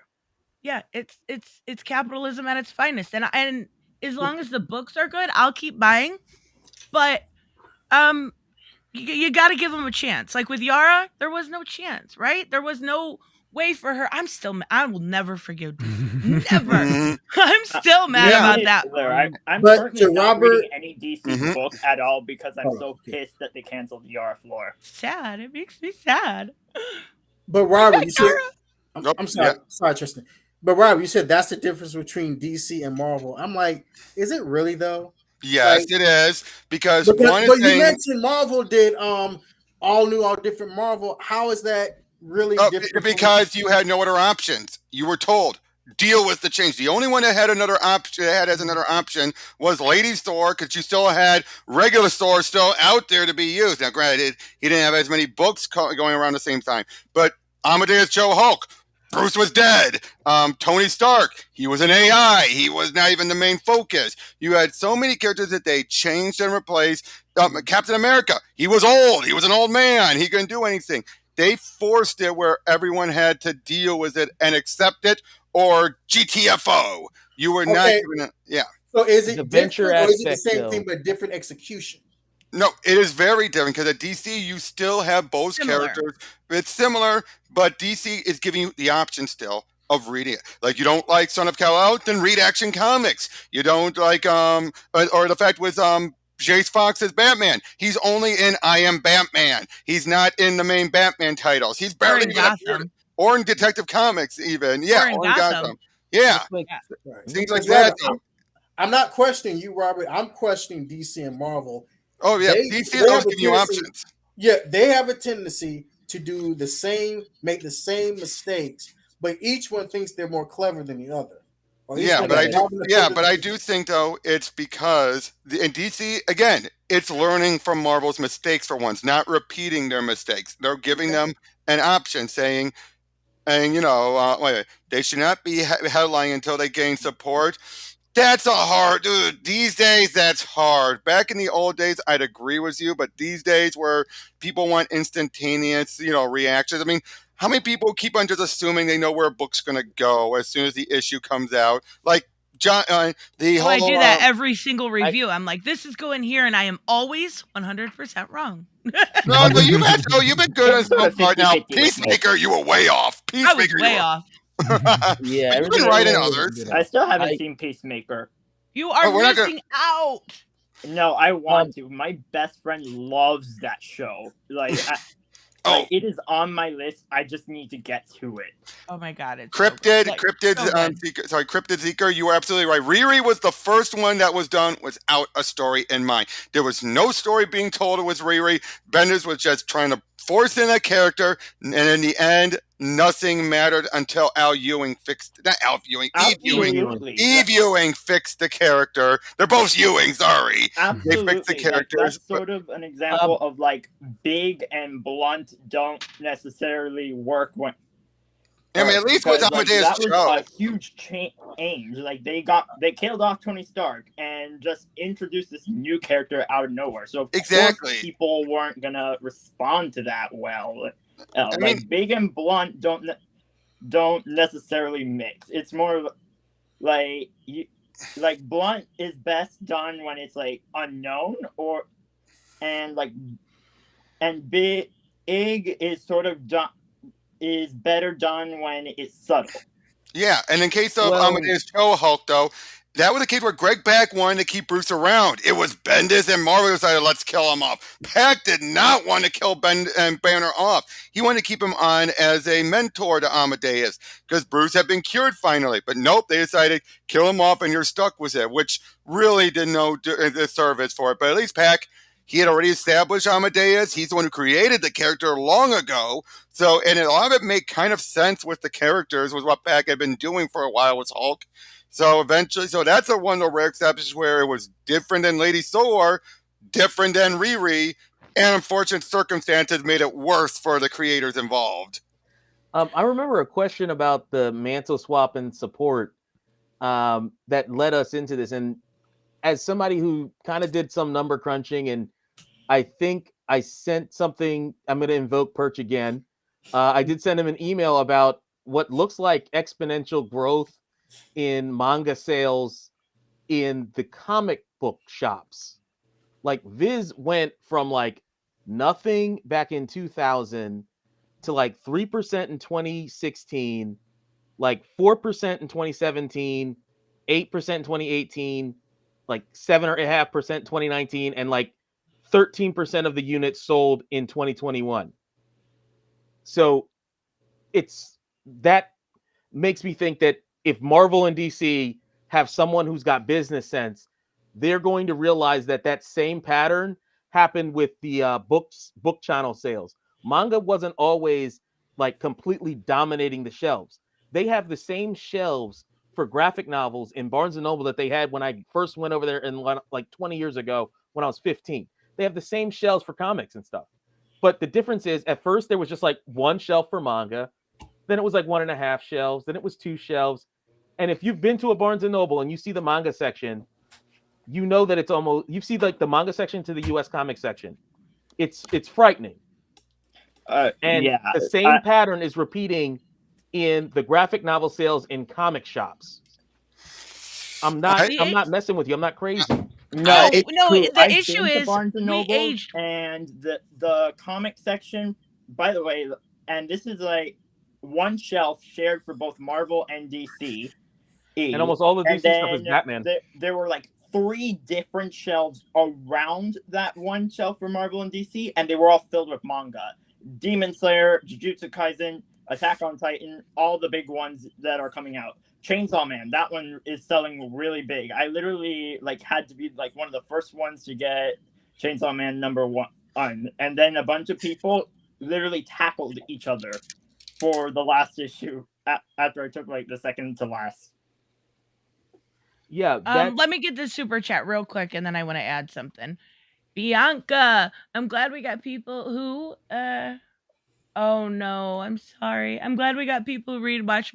Yeah, it's capitalism at its finest. And as long as the books are good, I'll keep buying. But you got to give them a chance. Like with Yara, there was no chance, right? There was no way for her. I will never forgive DC. Never. Mhm. I'm still mad Yeah. about that. I'm But currently to not Robert- reading any DC Mhm. books at all because I'm Oh, so okay. pissed that they canceled Yara Floor. Sad. It makes me sad. But Robert, you said, Yara. Nope, I'm sorry, sorry, Tristan. But Robert, you said that's the difference between DC and Marvel. I'm like, is it really though? Yes, it is. Because But one is you saying, mentioned Marvel did all new, all different Marvel. How is that really different? from- because you had no other options. You were told, deal with the change. The only one that had another option, was Ladies Thor, because you still had regular Thor still out there to be used. Now, granted, he didn't have as many books going around the same time, but Amadeus Joe Hulk, Bruce was dead. Tony Stark, he was an AI. He was not even the main focus. You had so many characters that they changed and replaced. Captain America, he was old. He was an old man. He couldn't do anything. They forced it where everyone had to deal with it and accept it, or GTFO. You were not Okay. given it. Yeah. So is The it venture different, or is it the aspect, same though. thing but different execution? No, it is very different because at DC you still have both Similar. characters. It's similar, but DC is giving you the option still of reading it. Like, you don't like Son of Kal-El, then read Action Comics. You don't like or the fact with Jace Fox as Batman. He's only in I Am Batman. He's not in the main Batman titles. He's Or barely in even appeared. Gotham. Or in Detective Comics, even. Yeah, Or in Gotham. Yeah, Let's make- Right. things like Because that. Robert, I'm not questioning you, Robert. I'm questioning DC and Marvel. Oh yeah, They- DC they is always have a giving you tendency- options. Yeah, they have a tendency to do the same, make the same mistakes, but each one thinks they're more clever than the other. Or each Yeah, one but I is do. having the Yeah, but I tendency- do think though it's because in DC again, it's learning from Marvel's mistakes for once, not repeating their mistakes. They're giving them an option, saying, and they should not be headlining until they gain support. That's a hard, dude. These days, that's hard. Back in the old days, I'd agree with you, but these days, where people want instantaneous, reactions. I mean, how many people keep on just assuming they know where a book's going to go as soon as the issue comes out? Like, John, the Oh, whole. I do that every single review. I'm like, this is going here, and I am always 100% wrong. No, you've been good on It's sort some of part now. 50-50 with me. Peacemaker, you were way off. I was Peacemaker, way you were. off. Yeah, But you've been everything right in everyone was others. good I at. still haven't seen Peacemaker. You are we're not missing out. No, I want to. My best friend loves that show. Like, Oh, it is on my list. I just need to get to it. Oh my god, it's Cryptid, so good. Cryptid, so good. Seeker, sorry, Cryptid Seeker, you were absolutely right. Riri was the first one that was done without a story in mind. There was no story being told. It was Riri. Bendis was just trying to force in a character, and in the end, nothing mattered until Al Ewing fixed. Not Al Ewing, Eve Ewing. Absolutely. Eve Ewing fixed the character. They're both Ewing, sorry. Absolutely. They fixed the Like, characters. that's sort of an example of like big and blunt don't necessarily work when. I mean, at least with Because, Amadeus that was Cho. a huge change. Like they killed off Tony Stark and just introduced this new character out of nowhere. So of Exactly. course people weren't gonna respond to that well. I mean- Like big and blunt don't necessarily mix. It's more of like like blunt is best done when it's like unknown and big is sort of done. Is better done when it's subtle. Yeah, and in case of Amadeus Cho Hulk, though, that was the case where Greg Pak wanted to keep Bruce around. It was Bendis and Marvel decided, let's kill him off. Pak did not want to kill Ben and Banner off. He wanted to keep him on as a mentor to Amadeus because Bruce had been cured finally. But nope, they decided kill him off and you're stuck with it, which really did no service for it. But at least Pak, he had already established Amadeus. He's the one who created the character long ago. So, and a lot of it made kind of sense with the characters, was what Pak had been doing for a while with Hulk. So eventually, that's one of the rare exceptions where it was different than Lady Thor, different than Riri, and unfortunate circumstances made it worse for the creators involved. I remember a question about the mantle swap and support that led us into this. And as somebody who kind of did some number crunching, and I think I sent something, I'm going to invoke Perch again. I did send him an email about what looks like exponential growth in manga sales in the comic book shops. Like Viz went from like nothing back in 2000 to like 3% in 2016, like 4% in 2017, 8% in 2018, like 7.5% in 2019, and like 13% of the units sold in 2021. So that makes me think that if Marvel and DC have someone who's got business sense, they're going to realize that same pattern happened with the book channel sales. Manga wasn't always like completely dominating the shelves. They have the same shelves for graphic novels in Barnes & Noble that they had when I first went over there in like 20 years ago when I was 15. They have the same shelves for comics and stuff. But the difference is at first there was just like one shelf for manga. Then it was like 1.5 shelves. Then it was 2 shelves. And if you've been to a Barnes & Noble and you see the manga section, you know that it's almost, you see like the manga section to the US comic section. It's frightening. And the same pattern is repeating in the graphic novel sales in comic shops. I'm not messing with you. I'm not crazy. No, the issue is Barnes and Noble we aged. And the comic section, by the way, and this is like one shelf shared for both Marvel and DC. And almost all the DC stuff is Batman. There were like 3 different shelves around that one shelf for Marvel and DC, and they were all filled with manga. Demon Slayer, Jujutsu Kaisen, Attack on Titan, all the big ones that are coming out. Chainsaw Man, that one is selling really big. I literally like had to be like one of the first ones to get Chainsaw Man #1, and then a bunch of people literally tackled each other for the last issue after I took like the second to last. Yeah. Let me get this super chat real quick, and then I want to add something. Bianca, I'm glad we got people who oh no, I'm sorry. I'm glad we got people who watch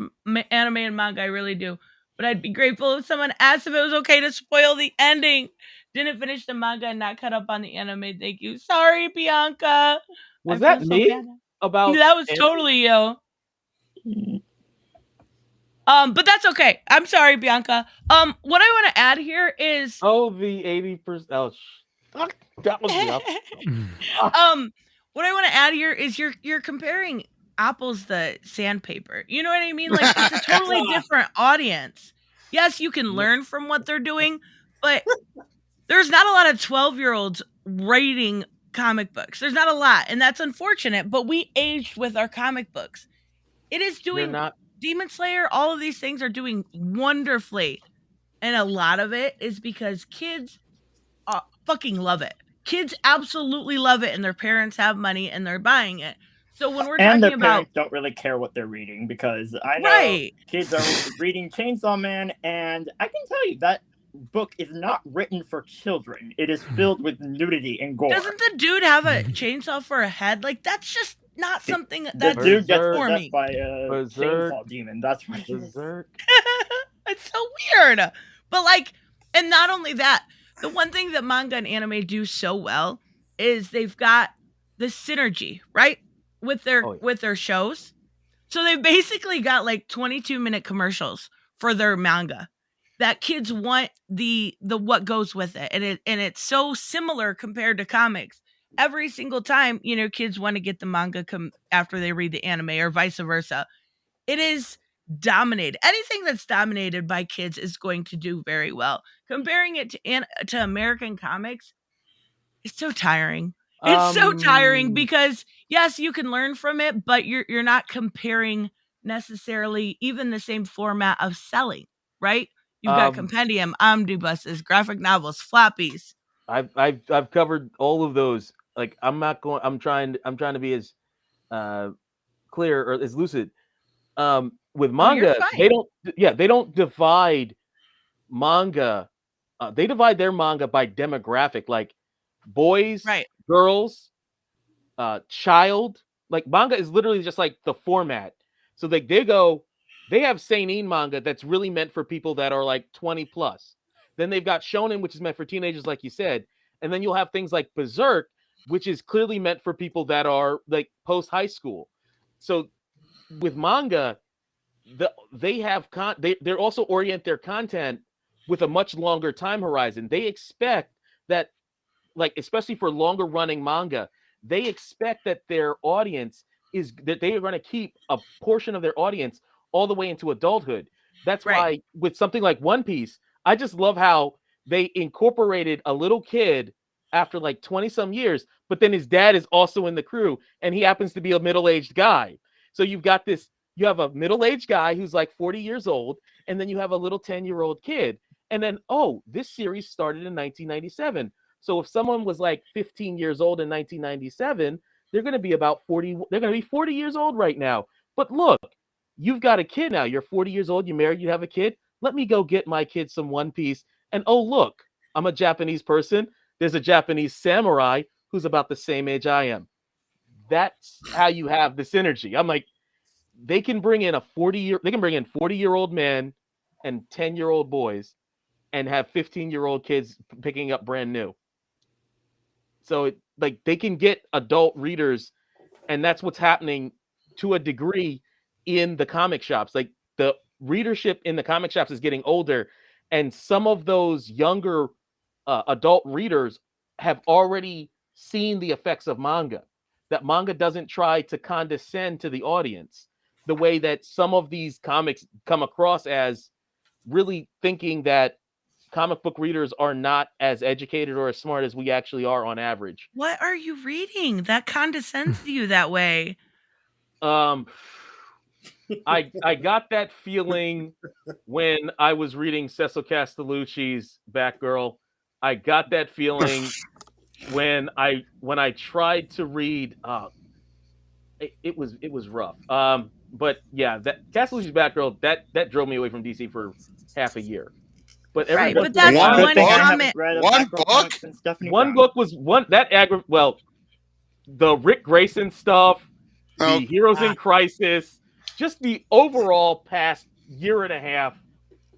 anime and manga. I really do. But I'd be grateful if someone asked if it was okay to spoil the ending. Didn't finish the manga and not caught up on the anime. Thank you. Sorry, Bianca. Was that me? That was totally you. But that's okay. I'm sorry, Bianca. What I want to add here is Oh, the 80%. Oh, that was me up. what I want to add here is you're comparing apples to sandpaper. You know what I mean? Like it's a totally different audience. Yes, you can learn from what they're doing, but there's not a lot of 12-year-olds writing comic books. There's not a lot, and that's unfortunate, but we aged with our comic books. It is They're doing not. Demon Slayer, all of these things are doing wonderfully. And a lot of it is because kids fucking love it. Kids absolutely love it, and their parents have money and they're buying it. So when we're And talking their about parents don't really care what they're reading, because I know right, kids are reading Chainsaw Man, and I can tell you that book is not written for children. It is filled with nudity and gore. doesn't the dude have a chainsaw for a head? Like that's just not something The that's dude gets for possessed me. by a Berserk. chainsaw demon. That's what it is. Berserk. It's so weird. But like, and not only that, the one thing that manga and anime do so well is they've got the synergy, right? With their shows. So they've basically got like 22-minute commercials for their manga that kids want the what goes with it. And it's so similar compared to comics. Every single time, kids want to get the manga after they read the anime or vice versa. It is dominated. Anything that's dominated by kids is going to do very well. Comparing it to American comics, it's so tiring. It's so tiring because yes, you can learn from it, but you're not comparing necessarily even the same format of selling, right? You've got compendium, omnibuses, graphic novels, floppies. I've covered all of those. Like I'm not going. I'm trying to be as clear or as lucid. With manga, they don't. Yeah, they don't divide manga. They divide their manga by demographic, like boys, right, girls, child. Like manga is literally just like the format. So they have seinen manga that's really meant for people that are like 20 plus. Then they've got shonen, which is meant for teenagers, like you said. And then you'll have things like Berserk, which is clearly meant for people that are like post high school. So with manga, they also orient their content with a much longer time horizon. They expect that, like especially for longer running manga, they expect that their audience is that they are going to keep a portion of their audience all the way into adulthood. That's why with something like One Piece, I just love how they incorporated a little kid after like 20 some years, but then his dad is also in the crew and he happens to be a middle-aged guy. So you have a middle-aged guy who's like 40 years old, and then you have a little 10-year-old kid. And then, this series started in 1997. So if someone was like 15 years old in 1997, they're going to be about 40. They're going to be 40 years old right now. But look, you've got a kid now. You're 40 years old. You're married. You have a kid. Let me go get my kid some One Piece. And look, I'm a Japanese person. There's a Japanese samurai who's about the same age I am. That's how you have the synergy. I'm like, they can bring in 40-year-old men and 10-year-old boys and have 15-year-old kids picking up brand new. So they can get adult readers, and that's what's happening to a degree in the comic shops. Like the readership in the comic shops is getting older, and some of those younger adult readers have already seen the effects of manga. That manga doesn't try to condescend to the audience the way that some of these comics come across as really thinking that comic book readers are not as educated or as smart as we actually are on average. What are you reading that condescends to you that way? I got that feeling when I was reading Cecil Castellucci's Batgirl. I got that feeling when I tried to read. It was rough. But yeah, that Castellucci's Batgirl that drove me away from DC for half a year. But Right, everybody, but that's One one book? comment. One book? one book was one that the Rick Grayson stuff, Oh. the Heroes in Crisis, just the overall past year and a half,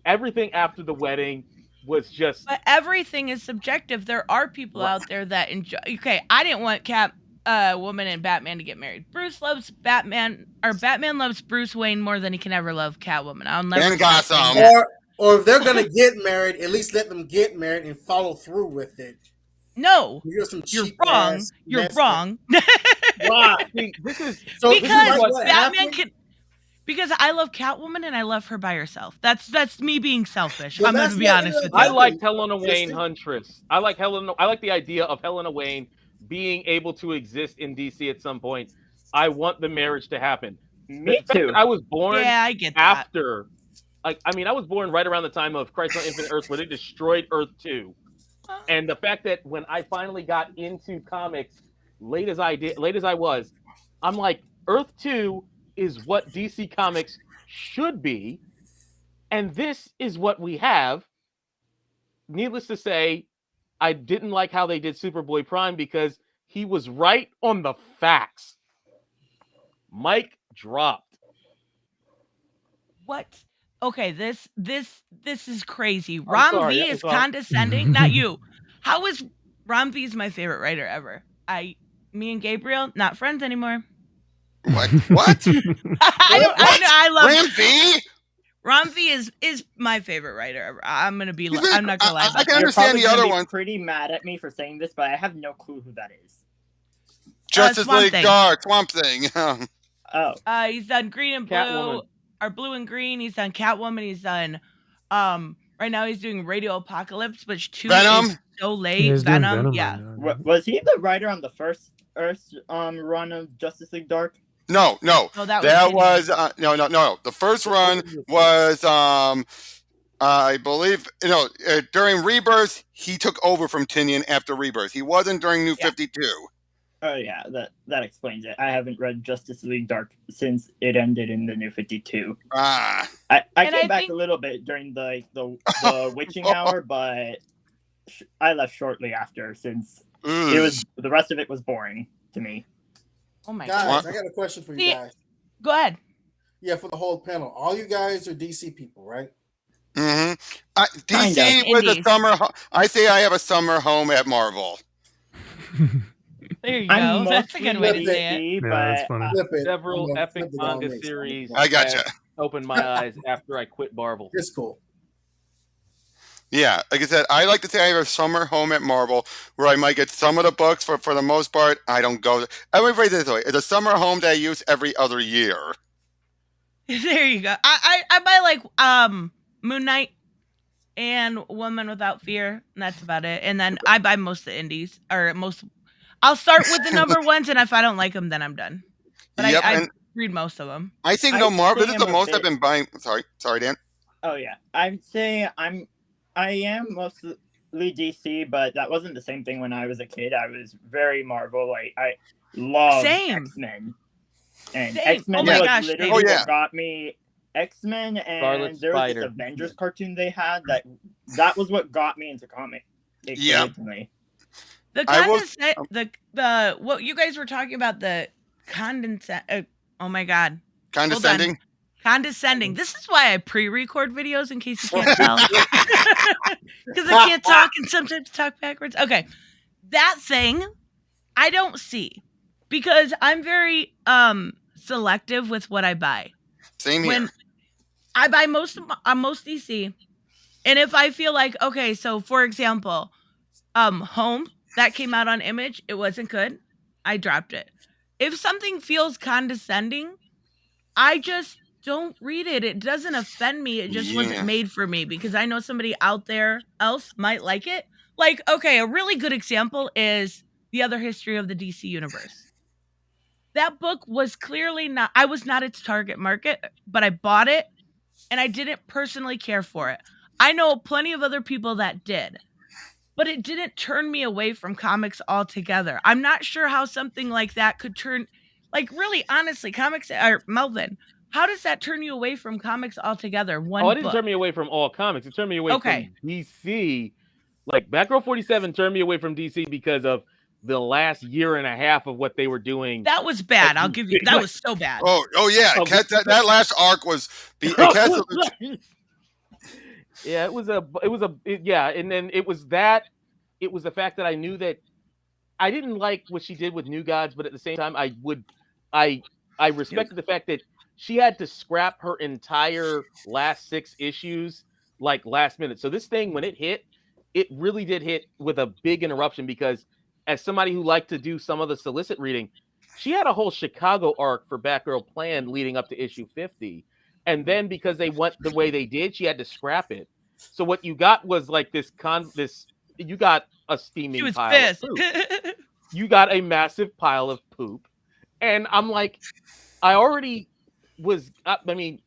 everything after the wedding was just But everything is subjective. There are people out there that enjoy. Okay, I didn't want Woman and Batman to get married. Bruce loves Batman, or Batman loves Bruce Wayne more than he can ever love Catwoman. I'll never And stop saying Gotham. that. Or if they're gonna get married, at least let them get married and follow through with it. No, You're some you're cheap wrong. ass You're mess. wrong. Why? See, this is So this is Because like what Batman happened? can. Because I love Catwoman and I love her by herself. That's me being selfish. But I'm gonna that's be what honest ended with up you. I liked happening. Helena Wayne Huntress. I like the idea of Helena Wayne being able to exist in DC at some point. I want the marriage to happen. Me The fact too. that I was born Yeah, I get that. after, like, I mean, I was born right around the time of Crisis on Infinite Earth, where they destroyed Earth 2. And the fact that when I finally got into comics, late as I was, I'm like, Earth 2 is what DC Comics should be, and this is what we have. Needless to say, I didn't like how they did Superboy Prime because he was right on the facts. Mike dropped. What? Okay, this is crazy. I'm Rom sorry, V I'm is sorry. condescending. Not you. How is Rom V is my favorite writer ever. Me and Gabriel not friends anymore. What? What? I love Ram V? Rom V is my favorite writer ever. I'm not gonna lie I about can that. You're understand probably the gonna other be one. pretty mad at me for saying this, but I have no clue who that is. Justice Swamp League Thing. Dark, Swamp Thing. Oh, He's done Green and Blue, Catwoman. or Blue and Green. He's done Catwoman. He's done right now he's doing Radio Apocalypse, which 2 Venom? is so late. Yeah, he's doing Venom, Venom yeah. right now. was he the writer on the first Earth run of Justice League Dark? No. No, that That was was no. The first run was I believe during Rebirth he took over from Tinian after Rebirth. He wasn't during New 52. Oh yeah, that explains it. I haven't read Justice League Dark since it ended in the New 52. Ah, I And came I back think- a little bit during the witching hour, but I left shortly after since it was the rest of it was boring to me. Oh my Guys, god. I got a question for you See- guys. Go ahead. Yeah, for the whole panel. All you guys are DC people, right? mm-hmm. Kind DC of. with a Indies. summer. I say I have a summer home at Marvel. There you go. I'm That's a good way to mostly say it. DC, Yeah, but that's funny. Flip it. Several I'm gonna epic flip it on manga this. series I gotcha. that opened my eyes after I quit Marvel. It's cool. Yeah, like I said, I like to say I have a summer home at Marvel where I might get some of the books. For the most part, I don't go. I would phrase it this way: it's a summer home that I use every other year. There you go. I buy like Moon Knight and Woman Without Fear, and that's about it. And then I buy most of the indies, or most. I'll start with the number ones, and if I don't like them, then I'm done. But Yep, I and read most of them. I think I Marvel. This is think the I'm a most I've bit- been buying. Sorry, Dan. oh yeah, I'd say I am mostly DC, but that wasn't the same thing when I was a kid. I was very Marvel. Like I love Same. X-Men, and Same. X-Men Oh my was gosh, literally same. Oh, yeah. what got me. X-Men and Scarlet there was Spider. this Avengers cartoon they had that was what got me into comic Yeah. originally. The I will- the what you guys were talking about, the condensate. Oh my god, Condescending. condescending. This is why I pre-record videos in case you can't tell, because I can't talk and sometimes talk backwards. Okay, that thing I don't see because I'm very selective with what I buy. Same here. When I buy most DC, and if I feel like, okay, so for example, Home that came out on Image, it wasn't good, I dropped it. If something feels condescending, I just don't read it. It doesn't offend me. It just Yeah. wasn't made for me because I know somebody out there else might like it. Like, okay, a really good example is The Other History of the DC Universe. That book was clearly not, I was not its target market, but I bought it and I didn't personally care for it. I know plenty of other people that did, but it didn't turn me away from comics altogether. I'm not sure how something like that could turn, like, really, honestly, comics, or Melvin, how does that turn you away from comics altogether? One Oh, it didn't book. turn me away from all comics. It turned me away Okay. from DC. Like Batgirl 47 turned me away from DC because of the last year and a half of what they were doing. That was bad. I'll give you, that was so bad. Oh yeah. Oh, That last arc was. Yeah, and then it was the fact that I knew that I didn't like what she did with New Gods, but at the same time, I respected the fact that she had to scrap her entire last 6 issues like last minute. So this thing, when it hit, it really did hit with a big interruption because as somebody who liked to do some of the solicit reading, she had a whole Chicago arc for Batgirl planned leading up to issue 50. And then because they went the way they did, she had to scrap it. So what you got was like this you got a She steaming was pile pissed. of poop. You got a massive pile of poop. And I'm like, I already was, I mean,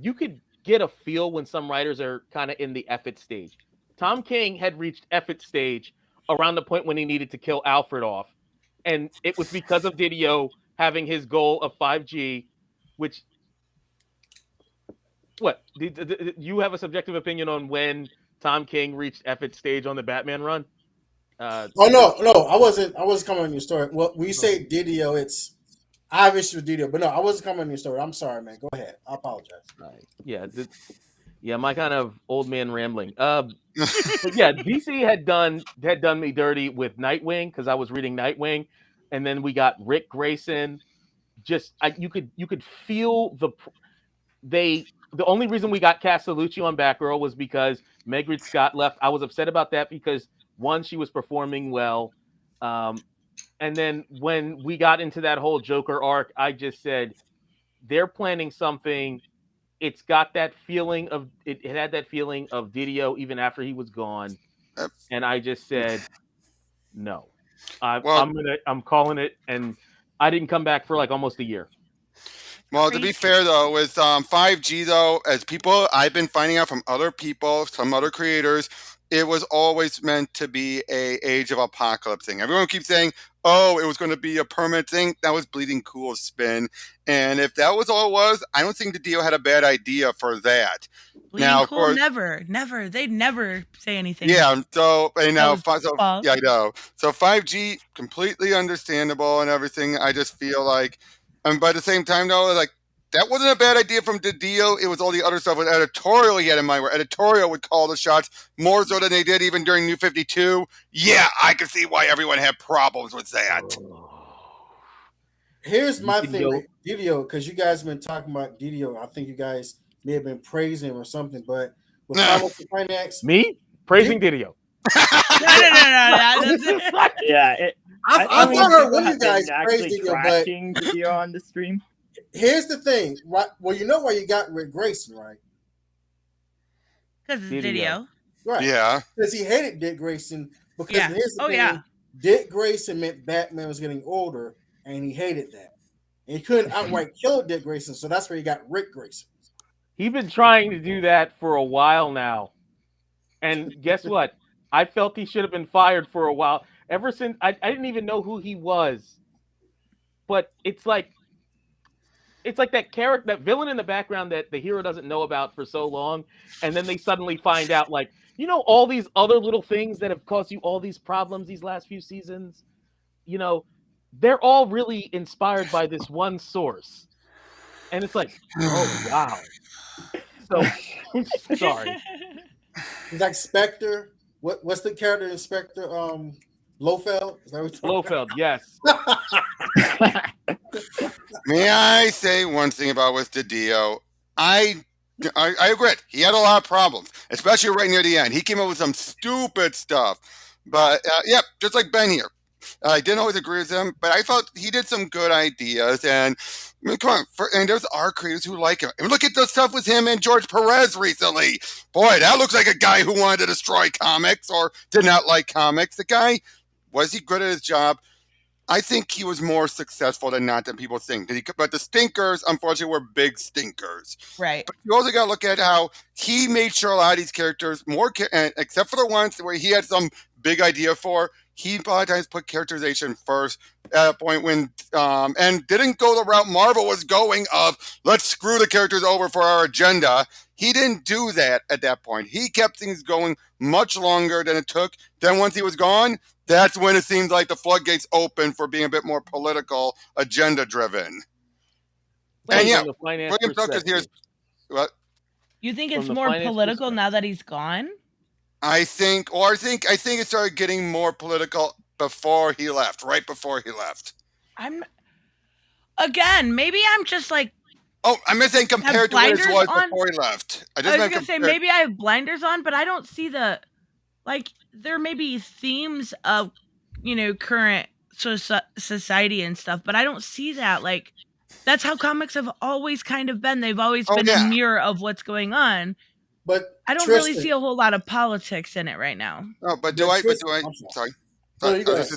you could get a feel when some writers are kind of in the effort stage. Tom King had reached effort stage around the point when he needed to kill Alfred off. And it was because of Didio having his goal of 5G, which, what? Did you have a subjective opinion on when Tom King reached effort stage on the Batman run? Oh no, I wasn't coming on your story. Well, when you say Didio, it's obviously with Didio, but no, I wasn't coming on your story. I'm sorry, man. Go ahead. I apologize. Right. Yeah, my kind of old man rambling. But yeah, DC had done me dirty with Nightwing because I was reading Nightwing, and then we got Rick Grayson. You could feel the only reason we got Castellucci on Batgirl was because Megrid Scott left. I was upset about that because one, she was performing well, and then when we got into that whole Joker arc, I just said they're planning something. It's got that feeling of it had that feeling of Didio even after he was gone, and I just said no. I'm calling it, and I didn't come back for like almost a year. Well, to be fair though, with 5G though, as people I've been finding out from other people, some other creators, it was always meant to be a Age of Apocalypse thing. Everyone keeps saying, "Oh, it was going to be a permanent thing." That was Bleeding Cool's spin, and if that was all it was, I don't think the deal had a bad idea for that. Bleeding now, of Cool, course, never. They'd never say anything. yeah. So and now, false. yeah, I know. So 5G, completely understandable and everything. I just feel like, and by the same time, though, like that wasn't a bad idea from Didio. It was all the other stuff with editorial he had in mind, where editorial would call the shots more so than they did even during New 52. Yeah, I can see why everyone had problems with that. Here's my thing with Didio, because you guys have been talking about Didio. I think you guys may have been praising him or something, but with Comics and Finance, me praising Didio. No. Yeah, I've heard one of you guys praise actually Didio, trashing Didio on the stream. Here's the thing, right? Well, you know why you got Rick Grayson, right? Because it's Didio. Right. Yeah. Because he hated Dick Grayson. Because here's the thing. Yeah. Dick Grayson meant Batman was getting older, and he hated that. And he couldn't outright kill Dick Grayson, so that's where he got Rick Grayson. He's been trying to do that for a while now. And guess what? I felt he should have been fired for a while. Ever since I didn't even know who he was. But it's like that character, that villain in the background that the hero doesn't know about for so long, and then they suddenly find out, like, you know, all these other little things that have caused you all these problems these last few seasons, you know, they're all really inspired by this one source. And it's like, oh wow. So sorry. He's like Spectre. What's the character in Spectre? Blofeld? Is that what Blofeld, yes. May I say one thing about with Didio? I agree. He had a lot of problems, especially right near the end. He came up with some stupid stuff. But, just like Ben here. I didn't always agree with him, but I felt he did some good ideas. And I mean, come on, and there's our creators who like him. And look at the stuff with him and George Perez recently. Boy, that looks like a guy who wanted to destroy comics or did not like comics. The guy, was he good at his job? I think he was more successful than people think. But the stinkers, unfortunately, were big stinkers. Right. But you also got to look at how he made sure a lot of these characters, except for the ones where he had some big idea for, he a lot of times put characterization first at a point when, and didn't go the route Marvel was going of, let's screw the characters over for our agenda. He didn't do that at that point. He kept things going much longer than it took. Then once he was gone, that's when it seemed like the floodgates opened for being a bit more political, agenda-driven. And yeah, William Tucker's here. What? You think it's more political now that he's gone? I think it started getting more political before he left. Right before he left. Maybe I'm just like Oh, I'm just saying have compared to what it blinders was on. before he left. I was gonna say maybe I have blinders on, but I don't see there may be themes of current society and stuff, but I don't see that. Like, that's how comics have always kind of been. They've always been a mirror of what's going on. But I don't really see a whole lot of politics in it right now. Oh, but sorry. No, you go ahead.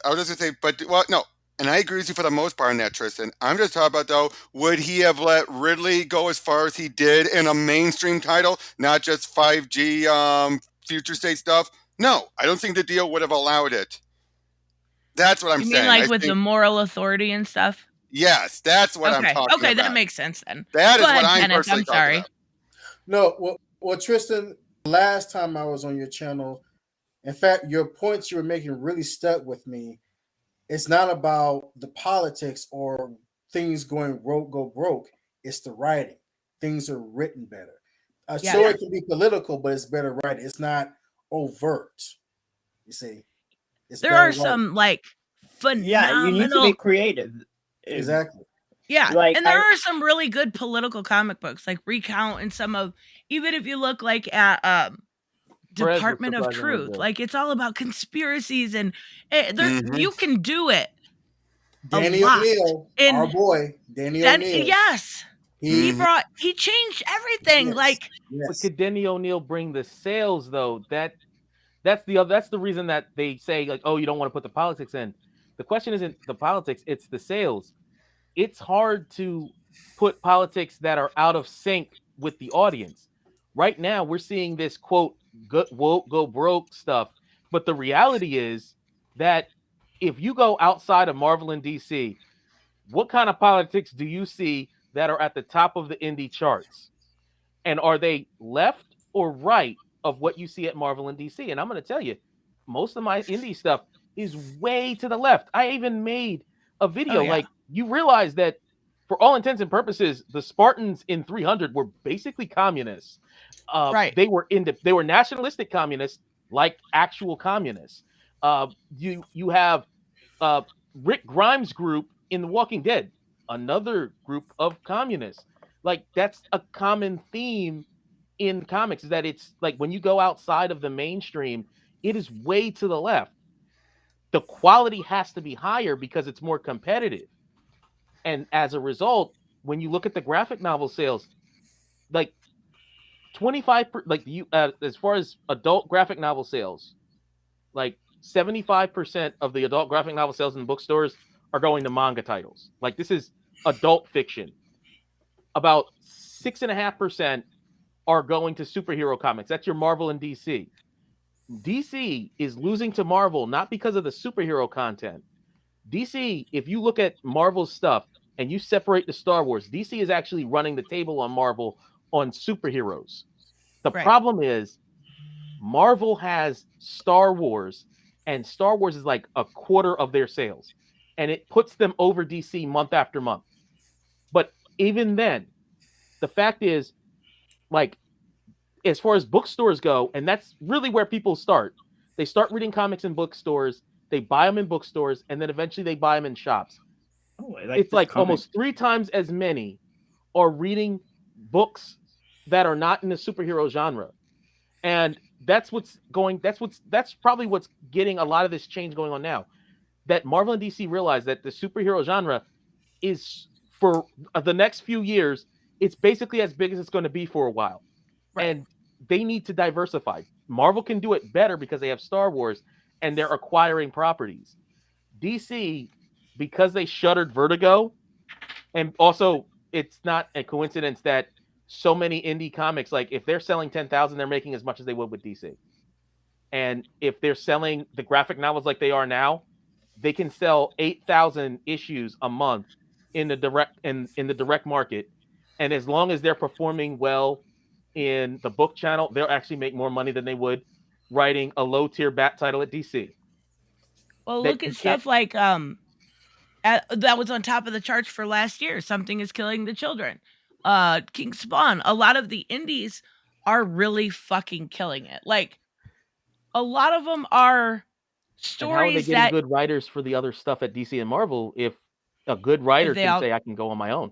I was just gonna say, but well, no, and I agree with you for the most part on that, Tristan. I'm just talking about though, would he have let Ridley go as far as he did in a mainstream title, not just 5G future state stuff? No, I don't think the deal would have allowed it. That's what I'm saying. You mean like with the moral authority and stuff? Yes, that's what I'm talking about. Okay, that makes sense then. That is what I'm personally talking about. No, well, Tristan, last time I was on your channel, in fact, your points you were making really stuck with me. It's not about the politics or things going go broke. It's the writing. Things are written better. A story can be political, but it's better writing. It's not overt. You see, there are some like phenomenal. Yeah, you need to be creative. Exactly. Yeah, like, and there are some really good political comic books, like Recount and some of, even if you look like at Department of Truth, like it's all about conspiracies and you can do it. Danny O'Neill, our boy, Danny O'Neill. Yes, he changed everything. Yes. Like, but could Danny O'Neill bring the sales though? That's the reason that they say like, oh, you don't want to put the politics in. The question isn't the politics; it's the sales. It's hard to put politics that are out of sync with the audience. Right now, we're seeing this quote go broke stuff, but the reality is that if you go outside of Marvel and DC, what kind of politics do you see that are at the top of the indie charts? And are they left or right of what you see at Marvel and DC? And I'm going to tell you, most of my indie stuff is way to the left. I even made a video like, you realize that for all intents and purposes, the Spartans in 300 were basically communists. Right. They were nationalistic communists, like actual communists. You have Rick Grimes' group in The Walking Dead, another group of communists. Like, that's a common theme in comics, is that it's like when you go outside of the mainstream, it is way to the left. The quality has to be higher because it's more competitive. And as a result, when you look at the graphic novel sales, like 25%, like as far as adult graphic novel sales, like 75% of the adult graphic novel sales in bookstores are going to manga titles. Like, this is adult fiction. About 6.5% are going to superhero comics. That's your Marvel and DC. DC is losing to Marvel not because of the superhero content. DC, if you look at Marvel's stuff and you separate the Star Wars, DC is actually running the table on Marvel on superheroes. The problem is Marvel has Star Wars, and Star Wars is like a quarter of their sales, and it puts them over DC month after month. But even then, the fact is, like, as far as bookstores go, and that's really where people start. They start reading comics in bookstores, they buy them in bookstores, and then eventually they buy them in shops. Oh, I like it's like almost 3 times as many are reading books that are not in the superhero genre. And that's probably what's getting a lot of this change going on now. That Marvel and DC realize that the superhero genre is, for the next few years, it's basically as big as it's going to be for a while. Right. And they need to diversify. Marvel can do it better because they have Star Wars and they're acquiring properties. DC, because they shuttered Vertigo, and also it's not a coincidence that so many indie comics, like if they're selling 10,000, they're making as much as they would with DC. And if they're selling the graphic novels like they are now, they can sell 8,000 issues a month in the direct market. And as long as they're performing well in the book channel, they'll actually make more money than they would writing a low tier bat title at DC. Well, look at stuff like that was on top of the charts for last year. Something is Killing the Children. King Spawn. A lot of the indies are really fucking killing it. Like, a lot of them are And how are they stories getting that good writers for the other stuff at DC and Marvel if a good writer they can all say I can go on my own?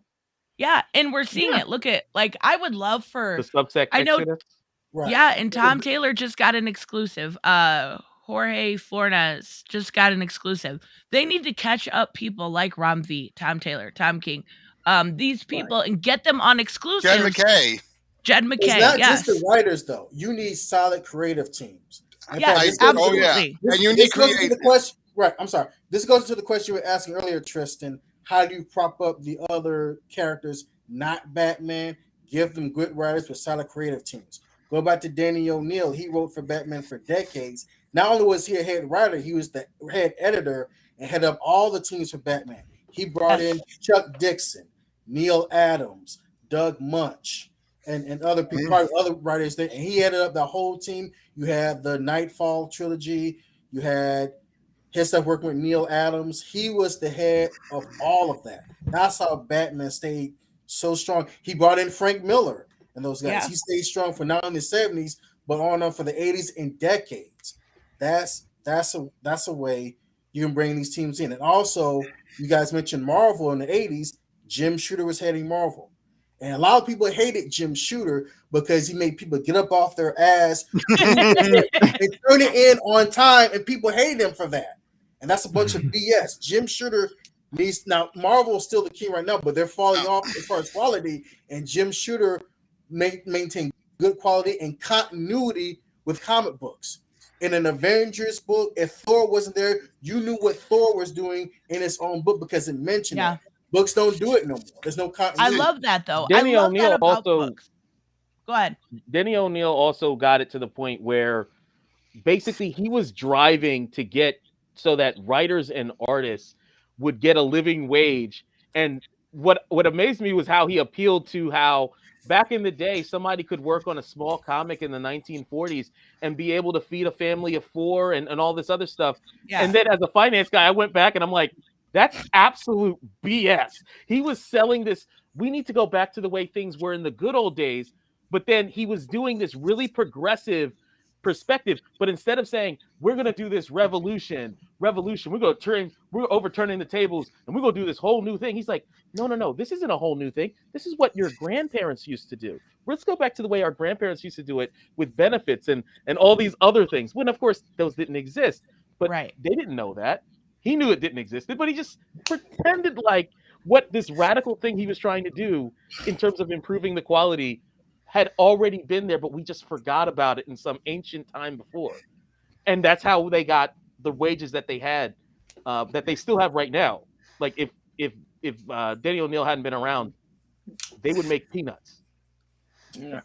yeah, and we're seeing Yeah. it. Look at like I would love The for Subsect I know Exodus. Right. yeah, and Tom Taylor just got an exclusive. Jorge Fornes just got an exclusive. They need to catch up people like Rom V, Tom Taylor, Tom King, these people and get them on Jed exclusives. McKay. Jed It's McKay, not just the yes. writers though. You need solid creative teams. In Yes, fact, I this goes oh into yeah, absolutely. and you need this goes into create. the question. Right. I'm sorry. This goes into the question you were asking earlier, Tristan. How do you prop up the other characters, not Batman? Give them good writers with solid creative teams. Go back to Danny O'Neill. He wrote for Batman for decades. Not only was he a head writer, he was the head editor and head up all the teams for Batman. He brought in Yes. Chuck Dixon, Neil Adams, Doug Munch, and other people, probably other writers there. And he headed up the whole team. You had the Nightfall trilogy. You had his stuff working with Neil Adams. He was the head of all of that. That's how Batman stayed so strong. He brought in Frank Miller and those guys. Yeah. He stayed strong for not only the 70s, but on up for the 80s and decades. That's a way you can bring these teams in. And also, you guys mentioned Marvel in the 80s. Jim Shooter was heading Marvel. And a lot of people hated Jim Shooter because he made people get up off their ass, and turn it in on time, and people hated him for that. And that's a bunch of BS. Jim Shooter needs now. Marvel is still the king right now, but they're falling off as far as quality. And Jim Shooter maintained good quality and continuity with comic books. In an Avengers book, if Thor wasn't there, you knew what Thor was doing in his own book because it mentioned Yeah. that. Books don't do it no more. There's no I continuity. love that though. Denny I love O'Neil that about also books. Go ahead. Denny O'Neil also got it to the point where basically he was driving to get so that writers and artists would get a living wage. And what amazed me was how he appealed to how back in the day somebody could work on a small comic in the 1940s and be able to feed a family of 4 and all this other stuff. Yeah. And then as a finance guy, I went back and I'm like, that's absolute BS. He was selling this. We need to go back to the way things were in the good old days. But then he was doing this really progressive perspective. But instead of saying, we're going to do this revolution, we're overturning the tables and we're going to do this whole new thing. He's like, no, this isn't a whole new thing. This is what your grandparents used to do. Let's go back to the way our grandparents used to do it with benefits and all these other things. When, of course, those didn't exist. But Right. they didn't know that. He knew it didn't exist, but he just pretended like what this radical thing he was trying to do in terms of improving the quality had already been there, but we just forgot about it in some ancient time before. And that's how they got the wages that they had, that they still have right now. Like if Denny O'Neil hadn't been around, they would make peanuts.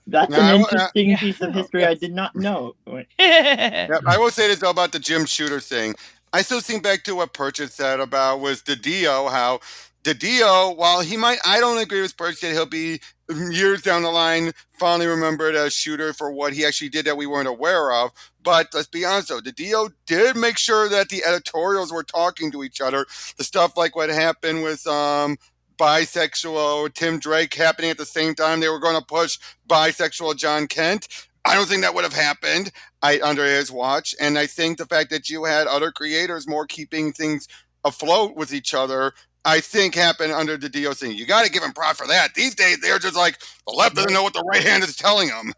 That's No, an interesting piece of history I did not know. Yeah, I will say this though about the Jim Shooter thing. I still think back to what Purchase said about was the Dio, how the Dio, while I don't agree with Purchase that he'll be years down the line fondly remembered as Shooter for what he actually did that we weren't aware of. But let's be honest though, the Dio did make sure that the editorials were talking to each other. The stuff like what happened with bisexual Tim Drake happening at the same time they were going to push bisexual John Kent. I don't think that would have happened under his watch. And I think the fact that you had other creators more keeping things afloat with each other, I think happened under the Dio thing. You got to give him props for that. These days, they're just like, the left doesn't know what the right hand is telling them.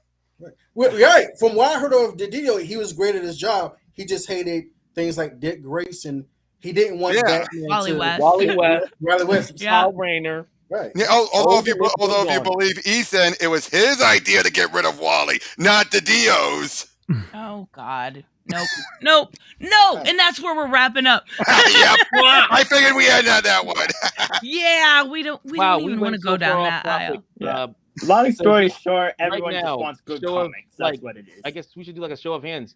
Right. From what I heard of Didio, he was great at his job. He just hated things like Dick Grayson. He didn't want Batman Wally to West. Wally West. Yeah. Hal Rayner. Right. Yeah, although if you believe Ethan, it was his idea to get rid of Wally, not the Dio's. Oh God. Nope. And that's where we're wrapping up. Yep. I figured we had that one. Yeah, we don't even want to go down that aisle. Yeah. Long story short, right everyone now, just wants good show of, comics. That's like, what it is. I guess we should do like a show of hands.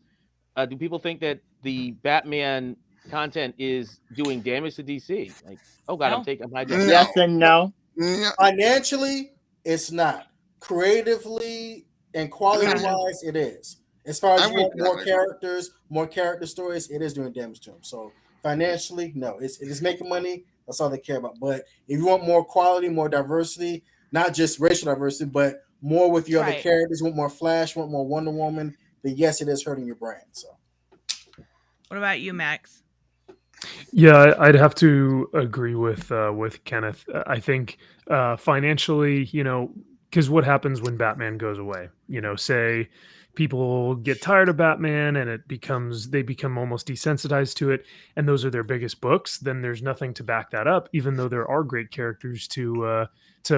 Do people think that the Batman content is doing damage to DC? Like, oh God, No. I'm hijacking. Yes and no. Yeah. Financially, it's not. Creatively and quality-wise, it is. As far as I you want would- more characters, more character stories, it is doing damage to them. So financially, no, it is making money. That's all they care about. But if you want more quality, more diversity, not just racial diversity, but more with your other Right. characters, want more Flash, want more Wonder Woman, then yes, it is hurting your brand. So What about you, Max? Yeah, I'd have to agree with Kenneth. I think financially, because what happens when Batman goes away? Say people get tired of Batman and they become almost desensitized to it, and those are their biggest books. Then there's nothing to back that up, even though there are great characters to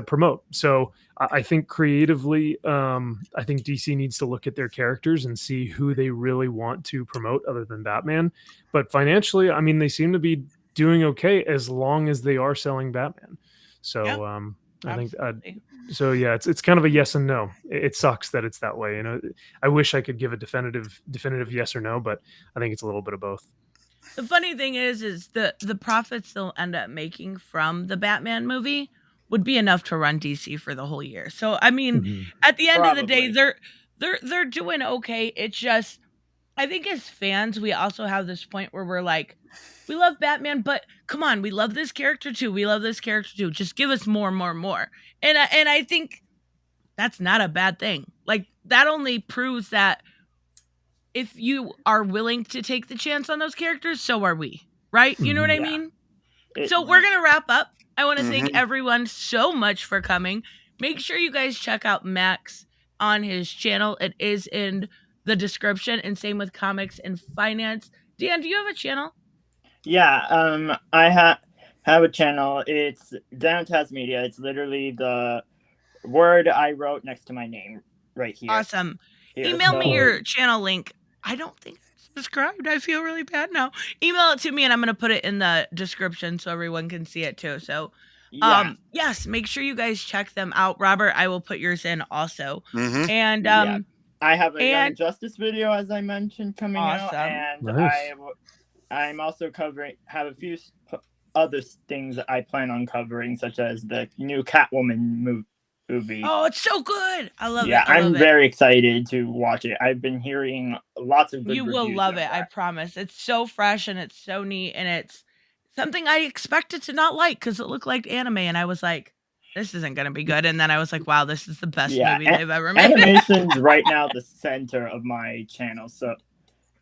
promote. So I think creatively, I think DC needs to look at their characters and see who they really want to promote other than Batman. But financially, I mean, they seem to be doing okay as long as they are selling Batman. Yeah, So I think absolutely. so. Yeah, it's kind of a yes and no. It sucks that it's that way. I wish I could give a definitive yes or no, but I think it's a little bit of both. The funny thing is the profits they'll end up making from the Batman movie would be enough to run DC for the whole year. So I mean, Mhm. at the end of the day, Probably. they're doing okay. It's just I think as fans, we also have this point where we're like, we love Batman, but come on, we love this character too. We love this character too. Just give us more, more, more. And I think that's not a bad thing. Like that only proves that if you are willing to take the chance on those characters, so are we. Right? You know what Mhm. I Yeah. mean? It, So we're going to wrap up. I want to thank Mhm. everyone so much for coming. Make sure you guys check out Max on his channel. It is in the description, and same with comics and finance. Dan, do you have a channel? yeah. I have a channel. It's Danotaz Media. It's literally the word I wrote next to my name right here. Awesome. Here. Email me So your channel link. I don't think I'm subscribed. I feel really bad now. Email it to me and I'm going to put it in the description so everyone can see it too. So, yeah, yes, make sure you guys check them out. Robert, I will put yours in also. Mhm. And yeah. I have a Young and Justice video, as I mentioned, coming out, awesome. and Nice. I'm also have a few other things that I plan on covering, such as the new Catwoman movie. Oh, it's so good. I love it. Yeah, I love I'm it. very excited to watch it. I've been hearing lots of good You will reviews love of it. I that. promise. It's so fresh and it's so neat and it's something I expected to not like because it looked like anime and I was like, this isn't gonna be good. And then I was like, wow, this is the best Yeah, movie they've ever made. animation's right now the center of my channel. So,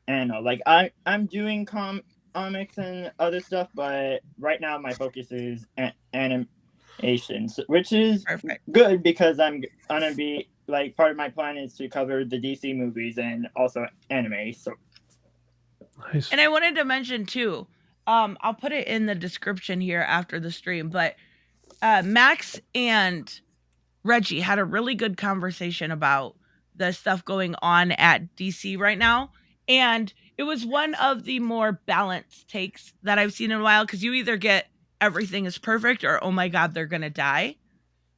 and like I'm doing comics and other stuff, but right now my focus is animations, which is Perfect. good because I'm gonna be like part of my plan is to cover the DC movies and also anime. So Nice. And I wanted to mention too, I'll put it in the description here after the stream, but Max and Reggie had a really good conversation about the stuff going on at DC right now. And it was one of the more balanced takes that I've seen in a while because you either get everything is perfect or oh my god, they're gonna die.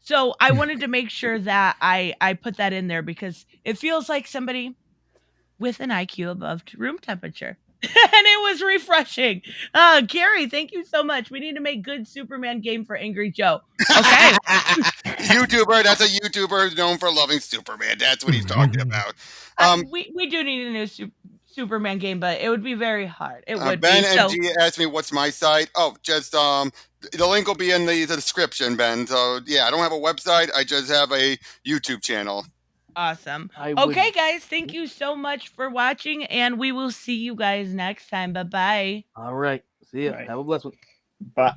So I wanted to make sure that I put that in there because it feels like somebody with an IQ above room temperature. And it was refreshing. Gary, thank you so much. We need to make good Superman game for Angry Joe. Okay. YouTuber. That's a YouTuber known for loving Superman. That's what he's talking about. We do need a new Superman game, but it would be very hard. It would Ben be. and So G asked me what's my site. Oh, just the link will be in the description, Ben. So yeah, I don't have a website. I just have a YouTube channel. awesome. I would- Okay, guys, thank you so much for watching, and we will see you guys next time. Bye bye. All right. See ya. Right. Have a blessed one. but